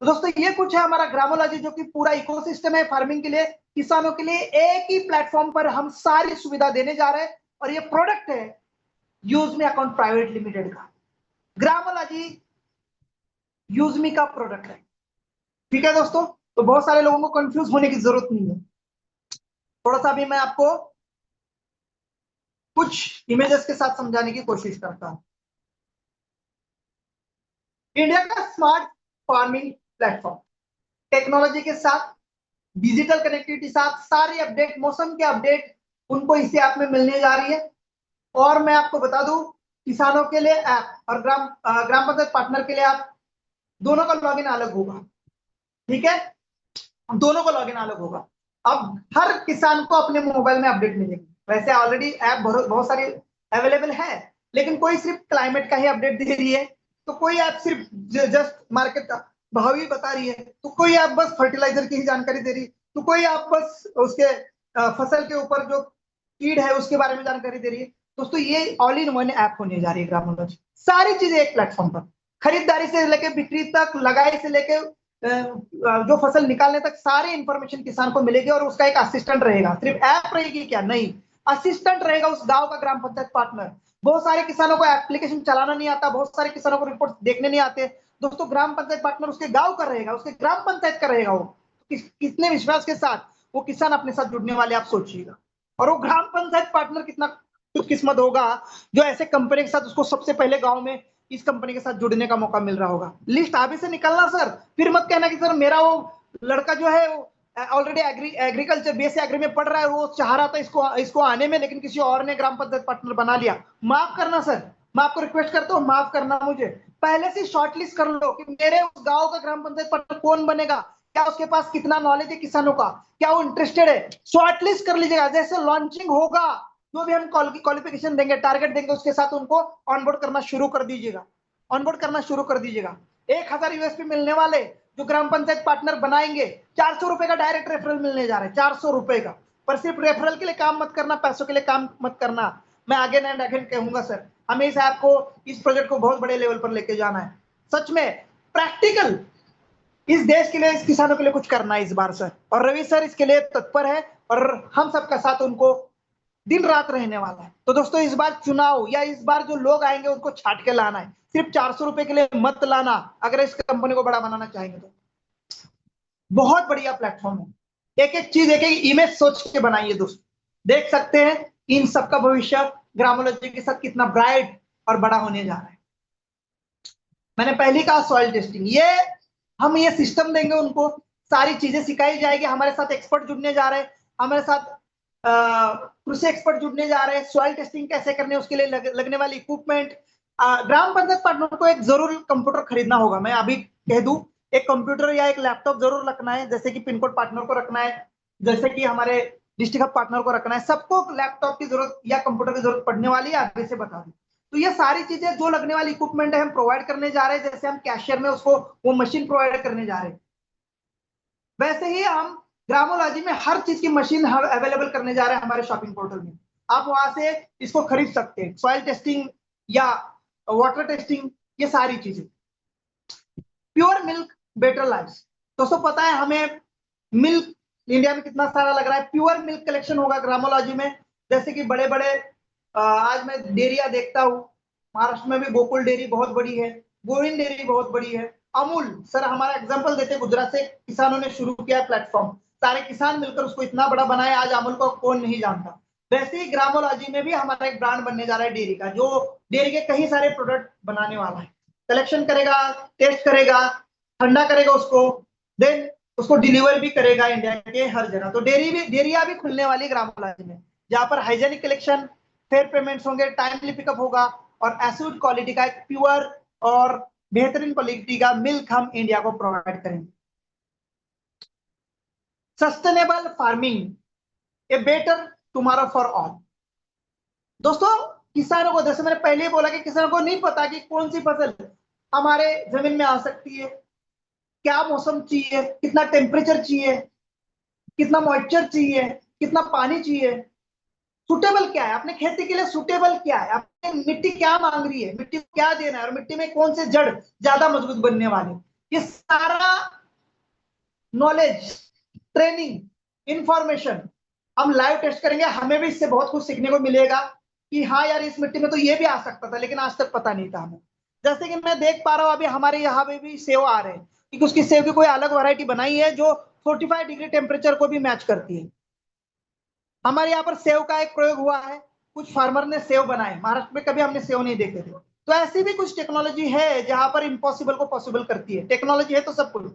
तो दोस्तों ये कुछ है हमारा ग्रामोलॉजी, जो कि पूरा इकोसिस्टम है फार्मिंग के लिए, किसानों के लिए। एक ही प्लेटफॉर्म पर हम सारी सुविधा देने जा रहे हैं। और ये प्रोडक्ट है यूजमी अकाउंट प्राइवेट लिमिटेड का। ग्रामोलॉजी यूजमी का प्रोडक्ट है, ठीक है दोस्तों। तो बहुत सारे लोगों को कंफ्यूज होने की जरूरत नहीं है। थोड़ा सा भी मैं आपको कुछ इमेजेस के साथ समझाने की कोशिश करता हूं। इंडिया का स्मार्ट फार्मिंग प्लेटफॉर्म, टेक्नोलॉजी के साथ, डिजिटल कनेक्टिविटी साथ, सारी अपडेट, मौसम के अपडेट उनको इसी ऐप में मिलने जा रही है। और मैं आपको बता दूं, किसानों के लिए ऐप और ग्राम पंचायत पार्टनर के लिए ऐप, दोनों का लॉगिन अलग होगा, ठीक है, दोनों का लॉगिन अलग होगा। अब हर किसान को अपने मोबाइल में अपडेट मिलेगी। वैसे ऑलरेडी ऐप बहुत सारी अवेलेबल है, लेकिन कोई सिर्फ क्लाइमेट का ही अपडेट दे रही है, तो कोई ऐप सिर्फ जस्ट मार्केट का भाव ही बता रही है, तो कोई ऐप बस फर्टिलाइजर की ही जानकारी दे रही है, तो कोई ऐप बस उसके फसल के ऊपर जो कीड़ है उसके बारे में जानकारी दे रही है। दोस्तों ये ऑल इन वन ऐप होने जा रही है ग्रामोलॉजी। सारी चीजें एक प्लेटफॉर्म पर, खरीदारी से लेकर बिक्री तक, लगाई से लेकर जो फसल निकालने तक सारी इंफॉर्मेशन किसान को मिलेगी। और उसका एक असिस्टेंट रहेगा, सिर्फ ऐप रहेगी क्या, नहीं, असिस्टेंट रहेगा उस गांव का ग्राम पंचायत पार्टनर। बहुत सारे किसानों को एप्लीकेशन चलाना नहीं आता, बहुत सारे किसानों को रिपोर्ट देखने नहीं आते। दोस्तों ग्राम पंचायत पार्टनर उसके गांव का रहेगा, उसके ग्राम पंचायत का रहेगा। वो कितने विश्वास के साथ वो किसान अपने साथ जुड़ने वाले, आप सोचिएगा। और वो ग्राम पंचायत पार्टनर कितना खुशकिस्मत होगा जो ऐसे कंपनी के साथ उसको सबसे पहले गांव में इस कंपनी के साथ जुड़ने का मौका मिल रहा होगा। लिस्ट अभी से निकलना सर, फिर मत कहना कि सर मेरा वो लड़का जो है ऑलरेडी एग्रीकल्चर बीएससी एग्री में पढ़ रहा है, वो चाह रहा था इसको आने में, लेकिन किसी और ने ग्राम पंचायत पार्टनर बना लिया। माफ करना सर, मैं आपको रिक्वेस्ट करता हूँ, माफ करना मुझे। पहले से शॉर्टलिस्ट कर लो कि मेरे उस गांव का ग्राम पंचायत पार्टनर कौन बनेगा, क्या उसके पास कितना नॉलेज है किसानों का, क्या वो इंटरेस्टेड है, शॉर्टलिस्ट कर लीजिएगा। जैसे लॉन्चिंग होगा, जो भी हम क्वालिफिकेशन देंगे, टारगेट देंगे, उसके साथ उनको ऑनबोर्ड करना शुरू कर दीजिएगा, ऑनबोर्ड करना शुरू कर दीजिएगा। 1,000 यूएसपी मिलने वाले जो ग्राम पंचायत पार्टनर बनाएंगे, 400 रुपए का डायरेक्ट रेफरल मिलने जा रहा है, 400 रुपए का। पर सिर्फ रेफरल के लिए काम मत करना, पैसों के लिए काम मत करना। मैं अगेन एंड अगेन कहूंगा सर, हमें इस ऐप को, इस प्रोजेक्ट को बहुत बड़े लेवल पर लेके जाना है। सच में प्रैक्टिकल इस देश के लिए, इस किसानों के लिए कुछ करना है इस बार सर। और रवि सर इसके लिए तत्पर है और हम सबका साथ उनको दिन रात रहने वाला है। तो दोस्तों इस बार चुनाव या इस बार जो लोग आएंगे उनको छाट के लाना है, सिर्फ 400 रुपए के लिए मत लाना अगर इस कंपनी को बड़ा बनाना चाहेंगे तो। बहुत बढ़िया प्लेटफॉर्म है, एक एक चीज, एक एक इमेज सोच के बनाइए दोस्तों। देख सकते हैं इन सबका भविष्य ग्रामोलॉजी के साथ कितना ब्राइट और बड़ा होने जा रहा है। मैंने पहले कहा सॉइल टेस्टिंग, ये हम ये सिस्टम देंगे उनको, सारी चीजें सिखाई जाएगी। हमारे साथ एक्सपर्ट जुड़ने जा रहे हैं, हमारे साथ कृषि एक्सपर्ट जुड़ने जा रहे हैं। सॉइल टेस्टिंग कैसे करने, उसके लिए लगने वाली इक्विपमेंट। ग्राम पंचायत पार्टनर को एक जरूर कंप्यूटर खरीदना होगा, मैं अभी कह दूं, एक कंप्यूटर या एक लैपटॉप जरूर रखना है, जैसे कि पिन कोड पार्टनर को रखना है, जैसे कि हमारे डिस्ट्रिक्ट हब पार्टनर को रखना है, सबको लैपटॉप की जरूरत या कंप्यूटर की जरूरत पड़ने वाली है, आगे से बता दूं। तो ये सारी चीजें जो लगने वाली इक्विपमेंट है हम प्रोवाइड करने जा रहे हैं, जैसे हम कैशियर में उसको वो मशीन प्रोवाइड करने जा रहे हैं, वैसे ही हम ग्रामोलॉजी में हर चीज की मशीन अवेलेबल करने जा रहे हैं हमारे शॉपिंग पोर्टल में। आप वहां से इसको खरीद सकते हैं, सॉइल टेस्टिंग या वाटर टेस्टिंग, ये सारी चीजें। प्योर मिल्क बेटर लाइफ, दोस्तों पता है हमें मिल्क इंडिया में कितना सारा लग रहा है। प्योर मिल्क कलेक्शन होगा ग्रामोलॉजी में, जैसे कि बड़े बड़े आज मैं डेयरिया देखता हूँ, महाराष्ट्र में भी गोकुल डेयरी बहुत बड़ी है, गोविंद डेयरी बहुत बड़ी है, अमूल सर हमारा एग्जांपल देते, गुजरात से किसानों ने शुरू किया प्लेटफॉर्म, सारे किसान मिलकर उसको इतना बड़ा बनाया, आज अमूल को कौन नहीं जानता। वैसे ही ग्रामोलॉजी में भी हमारा एक ब्रांड बनने जा रहा है डेयरी का, जो डेयरी के कई सारे प्रोडक्ट बनाने वाला है, कलेक्शन करेगा, टेस्ट करेगा, ठंडा करेगा उसको, देन उसको डिलीवर भी करेगा इंडिया के हर जगह। तो डेयरिया भी खुलने वाली ग्रामोलॉजी में, जहां पर हाइजेनिक कलेक्शन, फेयर पेमेंट्स होंगे, टाइमली पिकअप होगा और एस्योर्ड क्वालिटी का एक प्योर और बेहतरीन क्वालिटी का मिल्क हम इंडिया को प्रोवाइड करेंगे। Sustainable farming, a better tomorrow for all. दोस्तों किसानों को, जैसे मैंने पहले ही बोला कि किसानों को नहीं पता कि कौन सी फसल हमारे जमीन में आ सकती है, क्या मौसम चाहिए, कितना टेम्परेचर चाहिए, कितना मॉइस्चर चाहिए, कितना पानी चाहिए, सुटेबल क्या है अपने खेती के लिए, सुटेबल क्या है, अपनी मिट्टी क्या मांग रही है, मिट्टी को क्या देना है, और मिट्टी में कौन से जड़ ज्यादा मजबूत बनने वाले, ये सारा नॉलेज, ट्रेनिंग, इंफॉर्मेशन हम लाइव टेस्ट करेंगे। हमें भी इससे बहुत कुछ सीखने को मिलेगा कि हाँ यार इस मिट्टी में तो ये भी आ सकता था, लेकिन आज तक पता नहीं था हमें। जैसे कि मैं देख पा रहा हूँ अभी हमारे यहाँ पे भी सेव आ रहे हैं, क्योंकि उसकी सेव की कोई अलग वैरायटी बनाई है जो 45 डिग्री टेम्परेचर को भी मैच करती है। हमारे यहाँ पर सेव का एक प्रयोग हुआ है, कुछ फार्मर ने सेव बनाए, महाराष्ट्र में कभी हमने सेव नहीं देखे थे। तो ऐसी भी कुछ टेक्नोलॉजी है जहां पर इम्पॉसिबल को पॉसिबल करती है, टेक्नोलॉजी है तो सब कुछ।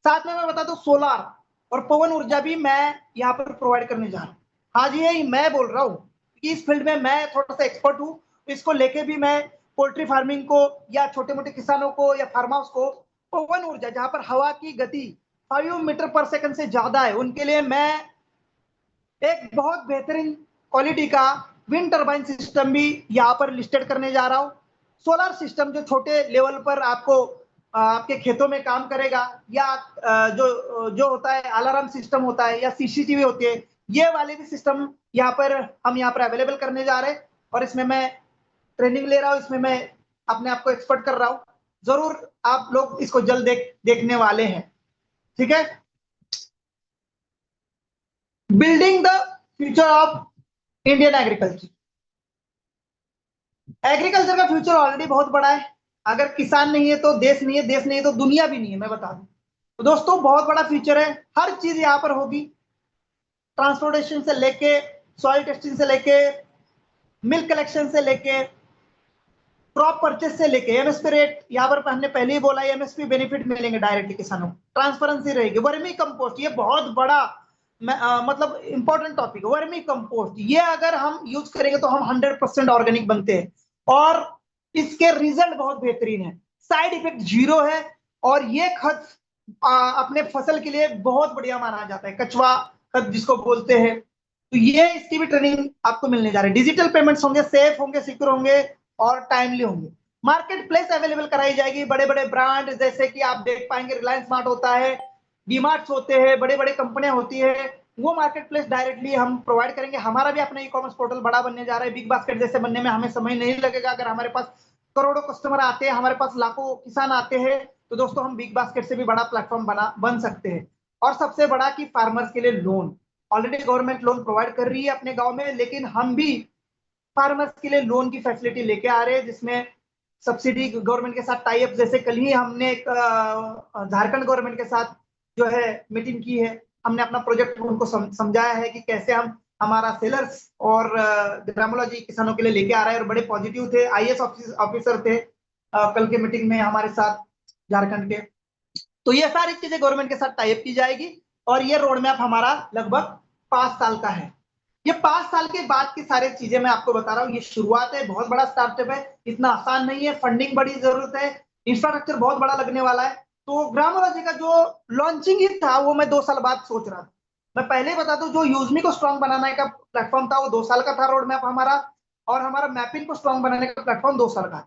साथ में मैं बता दूं सोलार और पवन ऊर्जा भी मैं यहाँ पर प्रोवाइड करने जा रहा हूँ। हाँ जी है, मैं बोल रहा हूँ कि इस फील्ड में मैं थोड़ा सा एक्सपर्ट हूँ, इसको लेके भी मैं पोल्ट्री फार्मिंग को या छोटे मोटे किसानों को या फार्म हाउस को पवन ऊर्जा, जहां पर हवा की गति 5 मीटर पर सेकंड से ज्यादा है, उनके लिए मैं एक बहुत बेहतरीन क्वालिटी का विंड टर्बाइन सिस्टम भी यहाँ पर लिस्टेड करने जा रहा हूँ। सोलर सिस्टम जो छोटे लेवल पर आपको आपके खेतों में काम करेगा, या जो जो होता है अलार्म सिस्टम होता है या सीसीटीवी होती है, ये वाले भी सिस्टम हम यहाँ पर अवेलेबल करने जा रहे हैं। और इसमें मैं ट्रेनिंग ले रहा हूँ, इसमें मैं अपने आप को एक्सपर्ट कर रहा हूँ। जरूर आप लोग इसको जल्द देखने वाले हैं, ठीक है। Building the future of Indian agriculture, agriculture का फ्यूचर ऑलरेडी बहुत बड़ा है। अगर किसान नहीं है तो देश नहीं है, देश नहीं है तो दुनिया भी नहीं है, मैं बता दूं। तो दोस्तों बहुत बड़ा फ्यूचर है, हर चीज यहाँ पर होगी, ट्रांसपोर्टेशन से लेके, सॉइल टेस्टिंग से लेके, मिल्क कलेक्शन से लेके, क्रॉप परचेस से लेके, एमएसपी रेट यहाँ पर हमने पहले ही बोला, एमएसपी बेनिफिट मिलेंगे डायरेक्टली किसानों को, ट्रांसपेरेंसी रहेगी, वर्मी कंपोस्ट, ये बहुत बड़ा मतलब इंपॉर्टेंट टॉपिक है। वर्मी कंपोस्ट ये अगर हम यूज करेंगे तो हम 100% ऑर्गेनिक बनते हैं, और इसके रिजल्ट बहुत बेहतरीन है, साइड इफेक्ट 0 है, और ये खत अपने फसल के लिए बहुत बढ़िया माना जाता है, कचवा खत जिसको बोलते हैं। तो ये इसकी भी ट्रेनिंग आपको मिलने जा रही है। डिजिटल पेमेंट्स होंगे, सेफ होंगे, सिक्योर होंगे और टाइमली होंगे। मार्केट प्लेस अवेलेबल कराई जाएगी, बड़े बड़े ब्रांड जैसे कि आप देख पाएंगे रिलायंस स्मार्ट होता है, डीमार्ट्स होते हैं, बड़े बड़े कंपनियां होती है, वो मार्केट प्लेस डायरेक्टली हम प्रोवाइड करेंगे। हमारा भी अपना ई कॉमर्स पोर्टल बड़ा बनने जा रहा है, बिग बास्केट जैसे बनने में हमें समय नहीं लगेगा। अगर हमारे पास करोड़ों कस्टमर आते हैं, हमारे पास लाखों किसान आते हैं, तो दोस्तों हम बिग बास्केट से भी बड़ा प्लेटफॉर्म बन सकते हैं। और सबसे बड़ा कि फार्मर्स के लिए loan, already government loan provide कर रही है अपने गांव में, लेकिन हम भी फार्मर्स के लिए लोन की फैसिलिटी लेके आ रहे हैं, जिसमें सब्सिडी गवर्नमेंट के साथ टाई अप, जैसे कल ही हमने एक झारखंड गवर्नमेंट के साथ जो है मीटिंग की है, हमने अपना प्रोजेक्ट उनको समझाया है कि कैसे हम हमारा सेलर्स और ग्रामोलॉजी किसानों के लिए लेके आ रहे हैं, और बड़े पॉजिटिव थे। आईएएस ऑफिसर थे कल के मीटिंग में हमारे साथ झारखंड के। तो ये सारी चीजें गवर्नमेंट के साथ टाई अप की जाएगी, और ये रोड मैप हमारा लगभग 5 साल का है। ये 5 साल के बाद की सारी चीजें मैं आपको बता रहा हूँ, ये शुरुआत है, बहुत बड़ा स्टार्टअप है, इतना आसान नहीं है, फंडिंग बड़ी जरूरत है, इंफ्रास्ट्रक्चर बहुत बड़ा लगने वाला है। तो ग्रामोलॉजी का जो लॉन्चिंग ही था वो मैं 2 साल बाद सोच रहा था, मैं पहले ही बता दूं, जो यूजमी को स्ट्रांग बनाने का प्लेटफॉर्म था वो 2 साल का था रोड मैप हमारा, और हमारा मैपिंग को स्ट्रांग बनाने का प्लेटफॉर्म 2 साल का।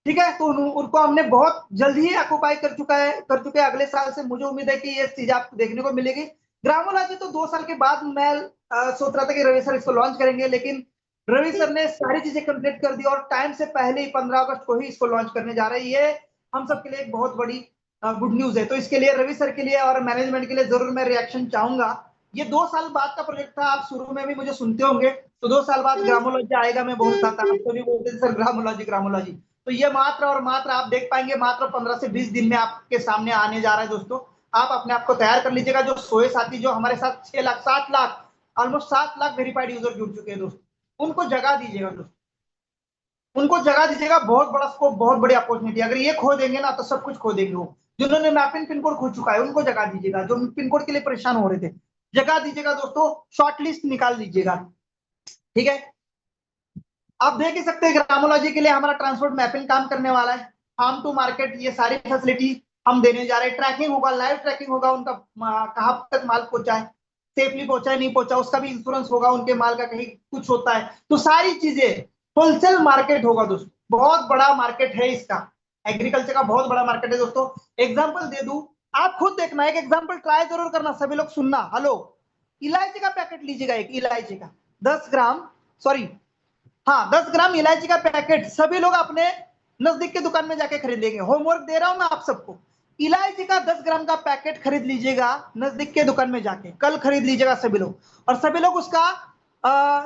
ठीक है, तो उनको हमने बहुत जल्दी ही ऑक्युपाई कर चुके हैं। अगले साल से मुझे उम्मीद है कि ये चीज आपको देखने को मिलेगी। ग्रामोलॉजी तो 2 साल के बाद मैं सोच रहा था कि रवि सर इसको लॉन्च करेंगे, लेकिन रवि सर ने सारी चीजें कंप्लीट कर दी और टाइम से पहले ही 15 अगस्त को ही इसको लॉन्च करने जा रहे हैं। ये हम सब के लिए एक बहुत बड़ी गुड न्यूज है। तो इसके लिए रवि सर के लिए और मैनेजमेंट के लिए जरूर मैं रिएक्शन चाहूंगा। ये 2 साल बाद का प्रोजेक्ट था, आप शुरू में भी मुझे सुनते होंगे, तो 2 साल बाद ग्रामोलॉजी आएगा मैं बोलता था, आप सभी बोलते थे सर ग्रामोलॉजी ग्रामोलॉजी। तो ये मात्र और मात्र आप देख पाएंगे मात्र 15 से 20 दिन में आपके सामने आने जा रहा है दोस्तों। आप अपने आप को तैयार कर लीजिएगा। जो सोए साथी जो हमारे साथ 6 lakh 7 lakh almost 7 lakh verified user जुड़ चुके हैं दोस्तों, उनको जगह दीजिएगा दोस्तों, उनको जगह दीजिएगा। बहुत बड़ा स्कोप, बहुत बड़ी अपॉर्चुनिटी। अगर ये खो देंगे ना तो सब कुछ खो देंगे। वो जिन्होंने मैपिंग पिन कोड खो चुका है उनको जगह दीजिएगा, जो पिन कोड के लिए परेशान हो रहे थे जगह दीजिएगा दोस्तों, शॉर्ट लिस्ट निकाल लीजिएगा। ठीक है, आप देख ही सकते हैं ग्रामोलॉजी के लिए हमारा ट्रांसपोर्ट मैपिंग काम करने वाला है। फार्म टू मार्केट ये सारी फैसिलिटी हम देने जा रहे हैं। ट्रैकिंग होगा, लाइव ट्रैकिंग होगा, उनका कहाँ तक माल पहुंचा है, सेफली पहुंचा है नहीं पहुंचा, उसका भी इंश्योरेंस होगा। उनके माल का कहीं कुछ होता है तो सारी चीजें, होलसेल मार्केट होगा दोस्तों, बहुत बड़ा मार्केट है इसका। एग्रीकल्चर का बहुत बड़ा मार्केट है दोस्तों। एग्जाम्पल दे दूं, आप खुद देखना, एक एग्जाम्पल ट्राई जरूर करना, सभी लोग सुनना। हेलो, इलायची का पैकेट लीजिएगा, एक इलायची का 10 ग्राम, सॉरी हाँ 10 ग्राम इलायची का पैकेट सभी लोग अपने नजदीक के दुकान में जाके खरीदेंगे। होमवर्क दे रहा हूं मैं आप सबको, इलायची का 10 ग्राम का पैकेट खरीद लीजिएगा नजदीक के दुकान में जाके, कल खरीद लीजिएगा सभी लोग। और सभी लोग उसका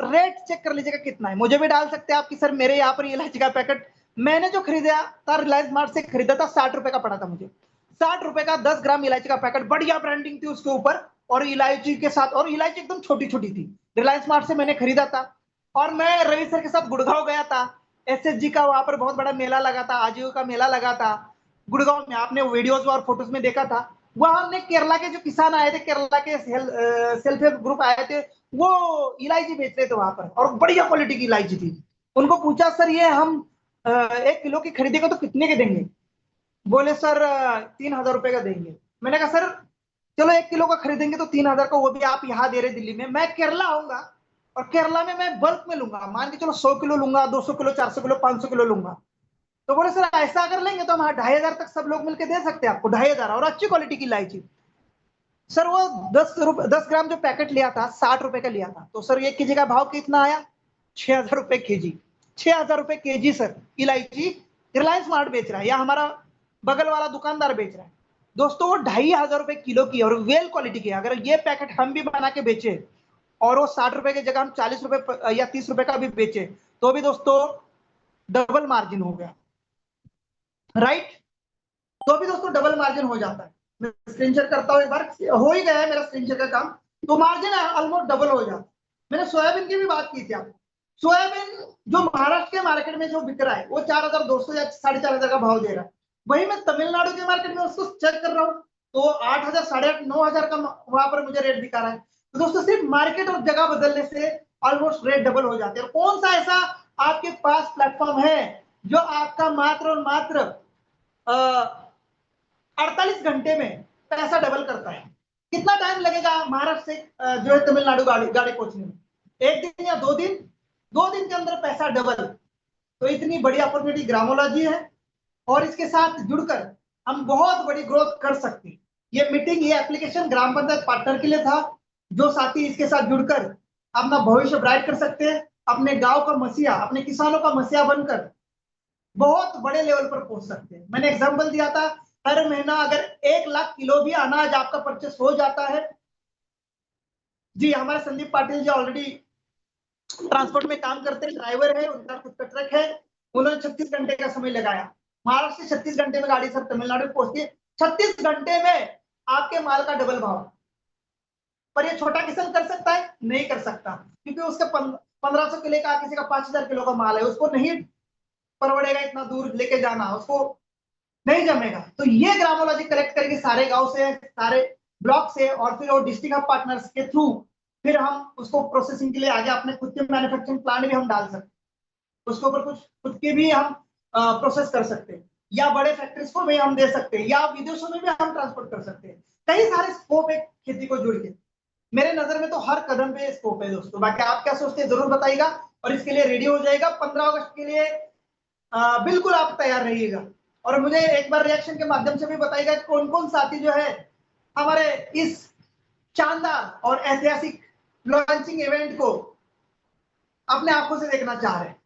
रेट चेक कर लीजिएगा कितना है। मुझे भी डाल सकते हैं आप कि सर मेरे यहाँ पर इलायची का पैकेट मैंने जो खरीदा था रिलायंस मार्ट से खरीदा था 60 रुपए का पड़ा था मुझे। 60 रुपए का 10 ग्राम इलायची का पैकेट, बढ़िया ब्रांडिंग थी उसके ऊपर, और इलायची के साथ, और इलायची एकदम छोटी छोटी थी। रिलायंस मार्ट से मैंने खरीदा था। और मैं रवि सर के साथ गुड़गांव गया था, एसएसजी का वहां पर बहुत बड़ा मेला लगा था, आजीव का मेला लगा था गुड़गांव में, आपने वीडियोस और फोटोज में देखा था। वहां हमने केरला के जो किसान आए थे, केरला के सेल्फ हेल्प ग्रुप आए थे, वो इलायची बेच रहे थे वहां पर, और बढ़िया क्वालिटी की इलायची थी। उनको पूछा सर ये हम 1 किलो की खरीदेंगे तो कितने के देंगे? बोले सर 3,000 रुपए का देंगे। मैंने कहा सर चलो 1 किलो का खरीदेंगे तो 3,000 का, वो भी आप यहाँ दे रहे दिल्ली में, मैं केरला आऊंगा और केरला में मैं बल्क में लूंगा, मान के चलो 100 किलो लूंगा, 200 किलो, 400 किलो, 500 किलो लूंगा। तो बोले सर ऐसा अगर लेंगे तो हम 2,500 तक सब लोग मिलकर दे सकते हैं आपको, 2,500, और अच्छी क्वालिटी की इलायची। सर वो 10 ग्राम जो पैकेट लिया था 60 रुपए का लिया था, तो सर 1 केजी का भाव कितना आया? 6,000 रुपए केजी। 6,000 रुपए केजी सर इलायची रिलायंस मार्ट बेच रहा है, या हमारा बगल वाला दुकानदार बेच रहा है दोस्तों। वो 2,500 रुपए किलो की और वेल क्वालिटी की। अगर ये पैकेट हम भी बना के बेचे और वो 60 रुपए की जगह हम 40 रुपए या 30 रुपए का भी बेचे, तो भी दोस्तों डबल मार्जिन हो गया, राइट? तो भी दोस्तों डबल मार्जिन हो जाता है। मैं स्क्रीन शेयर करता हूं एक बार, हो ही गया है मेरा स्क्रीन शेयर का काम, तो मार्जिन ऑलमोस्ट डबल हो जाता है। मैंने सोयाबीन की भी बात की थी आपको। सोयाबीन जो महाराष्ट्र के मार्केट में जो बिक रहा है वो 4,200 या 4,500 का भाव दे रहा है, वही मैं तमिलनाडु के मार्केट में उसको चेक कर रहा हूँ तो 8,000, 8,500, 9,000 का वहां पर मुझे रेट दिखा रहा है। तो दोस्तों सिर्फ मार्केट और जगह बदलने से ऑलमोस्ट रेट डबल हो जाते हैं। कौन सा ऐसा आपके पास प्लेटफॉर्म है जो आपका मात्र और मात्र 48 घंटे में पैसा डबल करता है? कितना टाइम लगेगा महाराष्ट्र से जो है तमिलनाडु गाड़ी पहुंचने में? 1 दिन या 2 दिन? 2 दिन के अंदर पैसा डबल। तो इतनी बड़ी अपॉर्चुनिटी ग्रामोलॉजी है, और इसके साथ जुड़कर हम बहुत बड़ी ग्रोथ कर सकते हैं। ये मीटिंग, ये एप्लीकेशन ग्राम पंचायत पार्टनर के लिए था। जो साथी इसके साथ जुड़कर अपना भविष्य ब्राइट कर सकते हैं, अपने गांव का मसीहा, अपने किसानों का मसीहा बनकर बहुत बड़े लेवल पर पहुंच सकते हैं। मैंने एग्जांपल दिया था, हर महीना अगर 1 लाख किलो भी अनाज आपका परचेस हो जाता है, जी हमारे संदीप पाटिल जी ऑलरेडी ट्रांसपोर्ट में काम करते हैं, ड्राइवर है, उनका खुद का ट्रक है, उन्होंने 36 घंटे का समय लगाया। महाराष्ट्र से 36 घंटे में गाड़ी सर तमिलनाडु पहुंचती है, 36 घंटे में आपके माल का डबल भाव। पर ये छोटा किसान कर सकता है? नहीं कर सकता, क्योंकि उसका 1,500 किलो का, किसी का 5,000 किलो का माल है, उसको नहीं परवड़ेगा इतना दूर लेके जाना, उसको नहीं जमेगा। तो ये ग्रामोलॉजी कलेक्ट करके सारे गांव से, सारे ब्लॉक से, और फिर वो डिस्ट्रिक्ट ऑफ पार्टनर्स के थ्रू फिर हम उसको प्रोसेसिंग के लिए आगे अपने खुद के मैन्युफैक्चरिंग प्लांट भी हम डाल सकते हैं, उसके ऊपर कुछ खुद के भी हम प्रोसेस कर सकते हैं, या बड़े फैक्ट्रीज को भी हम दे सकते हैं, या विदेशों में भी हम ट्रांसपोर्ट कर सकते हैं। कई सारे स्कोप है खेती को जुड़ के। मेरे नजर में तो हर कदम पे स्कोप है दोस्तों। बाकी आप क्या सोचते हैं जरूर बताइएगा, और इसके लिए रेडी हो जाएगा 15 अगस्त के लिए। बिल्कुल आप तैयार रहिएगा। और मुझे एक बार रिएक्शन के माध्यम से भी बताइएगा कौन कौन साथी जो है हमारे इस शानदार और ऐतिहासिक लॉन्चिंग इवेंट को अपने आंखों से देखना चाह रहे हैं।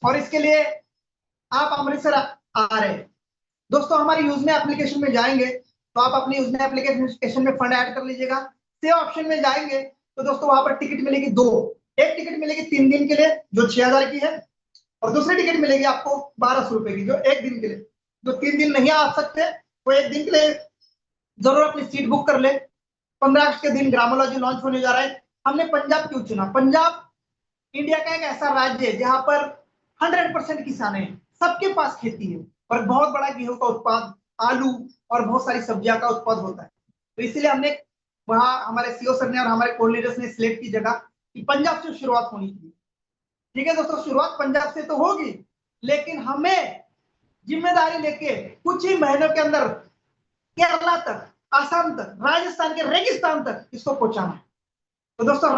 और इसके लिए आप अमृतसर आ रहे हैं दोस्तों। हमारे यूजमे एप्लीकेशन में जाएंगे तो आप अपने यूजमे एप्लीकेशन में फंड ऐड कर लीजिएगा। सेव ऑप्शन में जाएंगे तो दोस्तों वहां पर टिकट मिलेगी दो। एक टिकट मिलेगी 3 दिन के लिए जो 6000 की है, और दूसरी टिकट मिलेगी आपको 1200 रुपए की जो एक दिन के लिए। जो 3 दिन नहीं आ सकते वो एक दिन के लिए जरूर अपनी सीट बुक कर ले। 15 अगस्त के दिन ग्रामोलॉजी लॉन्च होने जा रहा है। हमने पंजाब क्यों चुना? पंजाब इंडिया का एक ऐसा राज्य है जहां पर 100% किसान है, सबके पास खेती है, और बहुत बड़ा गेहूं का उत्पाद, आलू और बहुत सारी सब्जियां का उत्पाद होता है। तो इसलिए हमने वहां हमारे सीओ सर ने और हमारे कोऑर्डिनेटर्स ने सिलेक्ट की जगह कि पंजाब से शुरुआत होनी चाहिए। ठीक है दोस्तों, शुरुआत पंजाब से तो होगी, लेकिन हमें जिम्मेदारी लेके कुछ ही महीनों के अंदर केरला तक, आसाम तक, राजस्थान के रेगिस्तान तक इसको पहुंचाना है। तो दोस्तों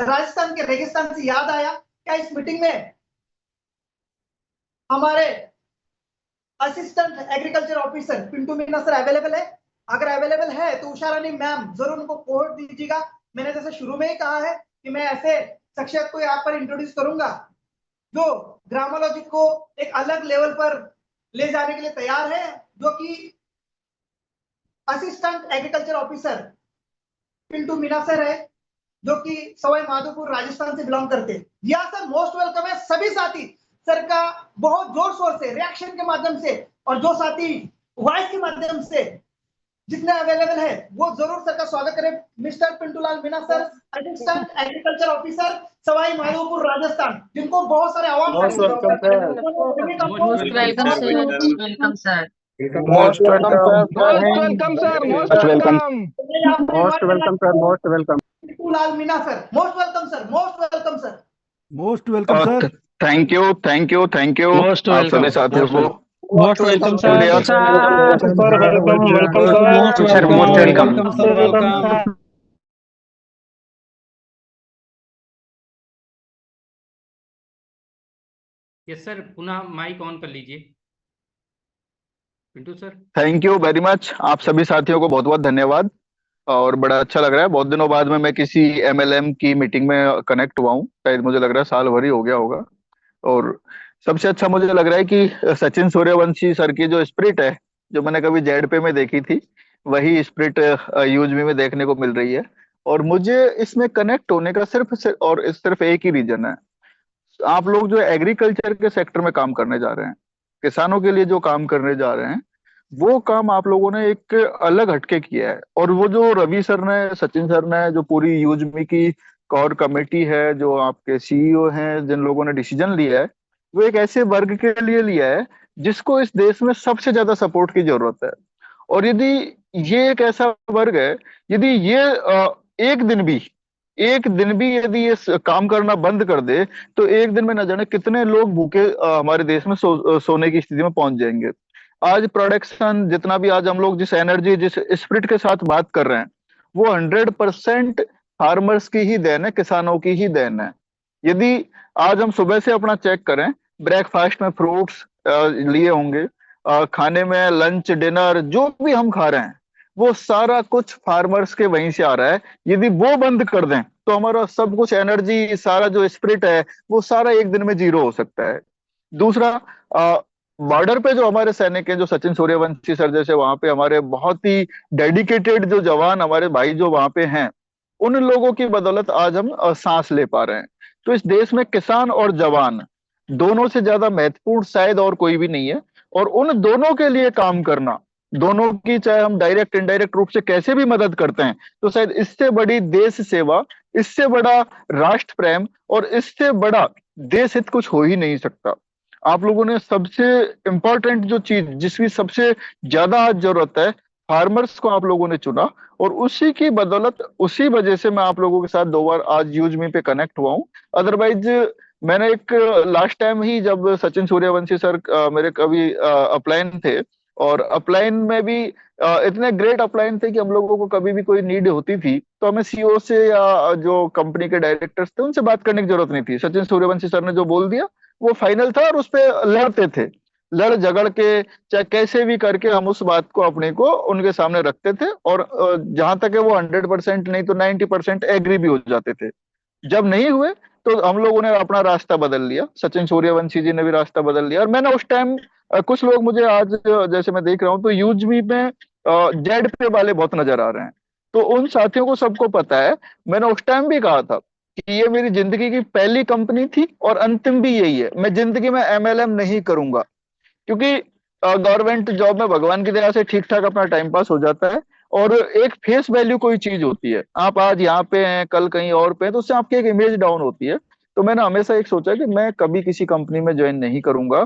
राजस्थान के रेगिस्तान से याद आया, क्या इस मीटिंग में हमारे assistant agriculture officer Pintu Meena sir available है? अगर अवेलेबल है तो उषा रानी मैम जरूर उनको कोड दीजिएगा। मैंने जैसे शुरू में ही कहा है कि मैं ऐसे शख्सियत को यहाँ पर इंट्रोड्यूस करूंगा जो ग्रामोलॉजी को एक अलग लेवल पर ले जाने के लिए तैयार है, जो कि assistant agriculture officer Pintu Meena sir है, जो कि सवाई माधोपुर राजस्थान से बिलोंग करते हैं। जी हाँ सर, मोस्ट वेलकम है। सभी साथी सर का बहुत जोर शोर से रिएक्शन के माध्यम से, और जो साथी वॉइस के माध्यम से जितने अवेलेबल है वो जरूर सर का स्वागत करें। Mister Pintulal Meena sir, assistant agriculture officer, Sawai Madhopur Rajasthan, जिनको बहुत सारे award Most welcome, sir. Most welcome, sir. Most welcome, sir. Most welcome, sir. Most welcome, sir. Most welcome. Pintulal Meena sir, most welcome sir, most welcome sir. Most welcome sir. Thank you, thank you, thank you. Most आप welcome. सभी साथियों को Most welcome, sir. Welcome, sir. welcome, Most sir. Most welcome. welcome. Yes sir, पुनः mic on कर लीजिए Pintu sir. Thank you very much. आप सभी साथियों को बहुत बहुत धन्यवाद, और बड़ा अच्छा लग रहा है। बहुत दिनों बाद में मैं किसी एमएलएम की मीटिंग में कनेक्ट हुआ हूँ। शायद मुझे लग रहा है साल भर ही हो गया होगा। और सबसे अच्छा मुझे लग रहा है कि सचिन सूर्यवंशी सर की जो स्पिरिट है, जो मैंने कभी जेडपे में देखी थी, वही स्पिरिट यूजमी में देखने को मिल रही है। और मुझे इसमें कनेक्ट होने का सिर्फ एक ही रीजन है। आप लोग जो एग्रीकल्चर के सेक्टर में काम करने जा रहे हैं, किसानों के लिए जो काम करने जा रहे हैं, वो काम आप लोगों ने एक अलग हटके किया है। और वो जो रवि सर ने, सचिन सर ने, जो पूरी यूजमी की कोर कमेटी है, जो आपके सीईओ हैं, जिन लोगों ने डिसीजन लिया है, वो एक ऐसे वर्ग के लिए लिया है जिसको इस देश में सबसे ज्यादा सपोर्ट की जरूरत है। और यदि ये एक ऐसा वर्ग है, यदि ये एक दिन भी यदि ये काम करना बंद कर दे, तो एक दिन में न जाने कितने लोग भूखे हमारे देश में सोने की स्थिति में पहुंच जाएंगे। आज प्रोडक्शन जितना भी, आज हम लोग जिस एनर्जी, जिस स्पिरिट के साथ बात कर रहे हैं, वो 100% फार्मर्स की ही देन है, किसानों की ही देन है। यदि आज हम सुबह से अपना चेक करें, ब्रेकफास्ट में फ्रूट्स लिए होंगे, खाने में लंच डिनर जो भी हम खा रहे हैं, वो सारा कुछ फार्मर्स के वहीं से आ रहा है। यदि वो बंद कर दें तो हमारा सब कुछ, एनर्जी, सारा जो स्पिरिट है, वो सारा एक दिन में जीरो हो सकता है। दूसरा, बॉर्डर पे जो हमारे सैनिक हैं, जो सचिन सूर्यवंशी सर जैसे वहां पे हमारे बहुत ही डेडिकेटेड जो जवान, हमारे भाई जो वहां पे हैं, उन लोगों की बदौलत आज हम सांस ले पा रहे हैं। तो इस देश में किसान और जवान दोनों से ज्यादा महत्वपूर्ण शायद और कोई भी नहीं है। और उन दोनों के लिए काम करना, दोनों की चाहे हम डायरेक्ट इनडायरेक्ट रूप से कैसे भी मदद करते हैं, तो शायद इससे बड़ी देश सेवा, इससे बड़ा राष्ट्र प्रेम और इससे बड़ा देश हित कुछ हो ही नहीं सकता। आप लोगों ने सबसे इंपॉर्टेंट जो चीज, जिसकी सबसे ज्यादा आज जरूरत है, फार्मर्स को आप लोगों ने चुना, और उसी की बदौलत, उसी वजह से मैं आप लोगों के साथ 2 बार आज यूजमी पे कनेक्ट हुआ हूँ। अदरवाइज मैंने एक लास्ट टाइम ही, जब सचिन सूर्यवंशी सर मेरे कभी अपलाइन थे, और अपलाइन में भी इतने ग्रेट अपलाइन थे कि हम लोगों को कभी भी कोई नीड होती थी तो हमें सीईओ से या जो कंपनी के डायरेक्टर्स थे उनसे बात करने की जरूरत नहीं थी। सचिन सूर्यवंशी सर ने जो बोल दिया वो फाइनल था और उस पे लड़ते थे, लड़ झगड़ के चाहे कैसे भी करके हम उस बात को अपने को उनके सामने रखते थे और जहां तक है वो 100% नहीं तो 90% एग्री भी हो जाते थे। जब नहीं हुए तो हम लोगों ने अपना रास्ता बदल लिया, सचिन सूर्यवंशी जी ने भी रास्ता बदल लिया। और मैंने उस टाइम कुछ लोग मुझे आज जैसे मैं देख रहा हूँ तो यूजमी में जेड पे वाले बहुत नजर आ रहे हैं। तो उन साथियों को सबको पता है, मैंने उस टाइम भी कहा था कि ये मेरी जिंदगी की पहली कंपनी थी और अंतिम भी यही है। मैं जिंदगी में एमएलएम नहीं करूंगा क्योंकि गवर्नमेंट जॉब में भगवान की दया से ठीक ठाक अपना टाइम पास हो जाता है और एक फेस वैल्यू कोई चीज होती है। आप आज यहाँ पे हैं कल कहीं और पे हैं तो उससे आपकी एक इमेज डाउन होती है। तो मैंने हमेशा एक सोचा कि मैं कभी किसी कंपनी में ज्वाइन नहीं करूंगा।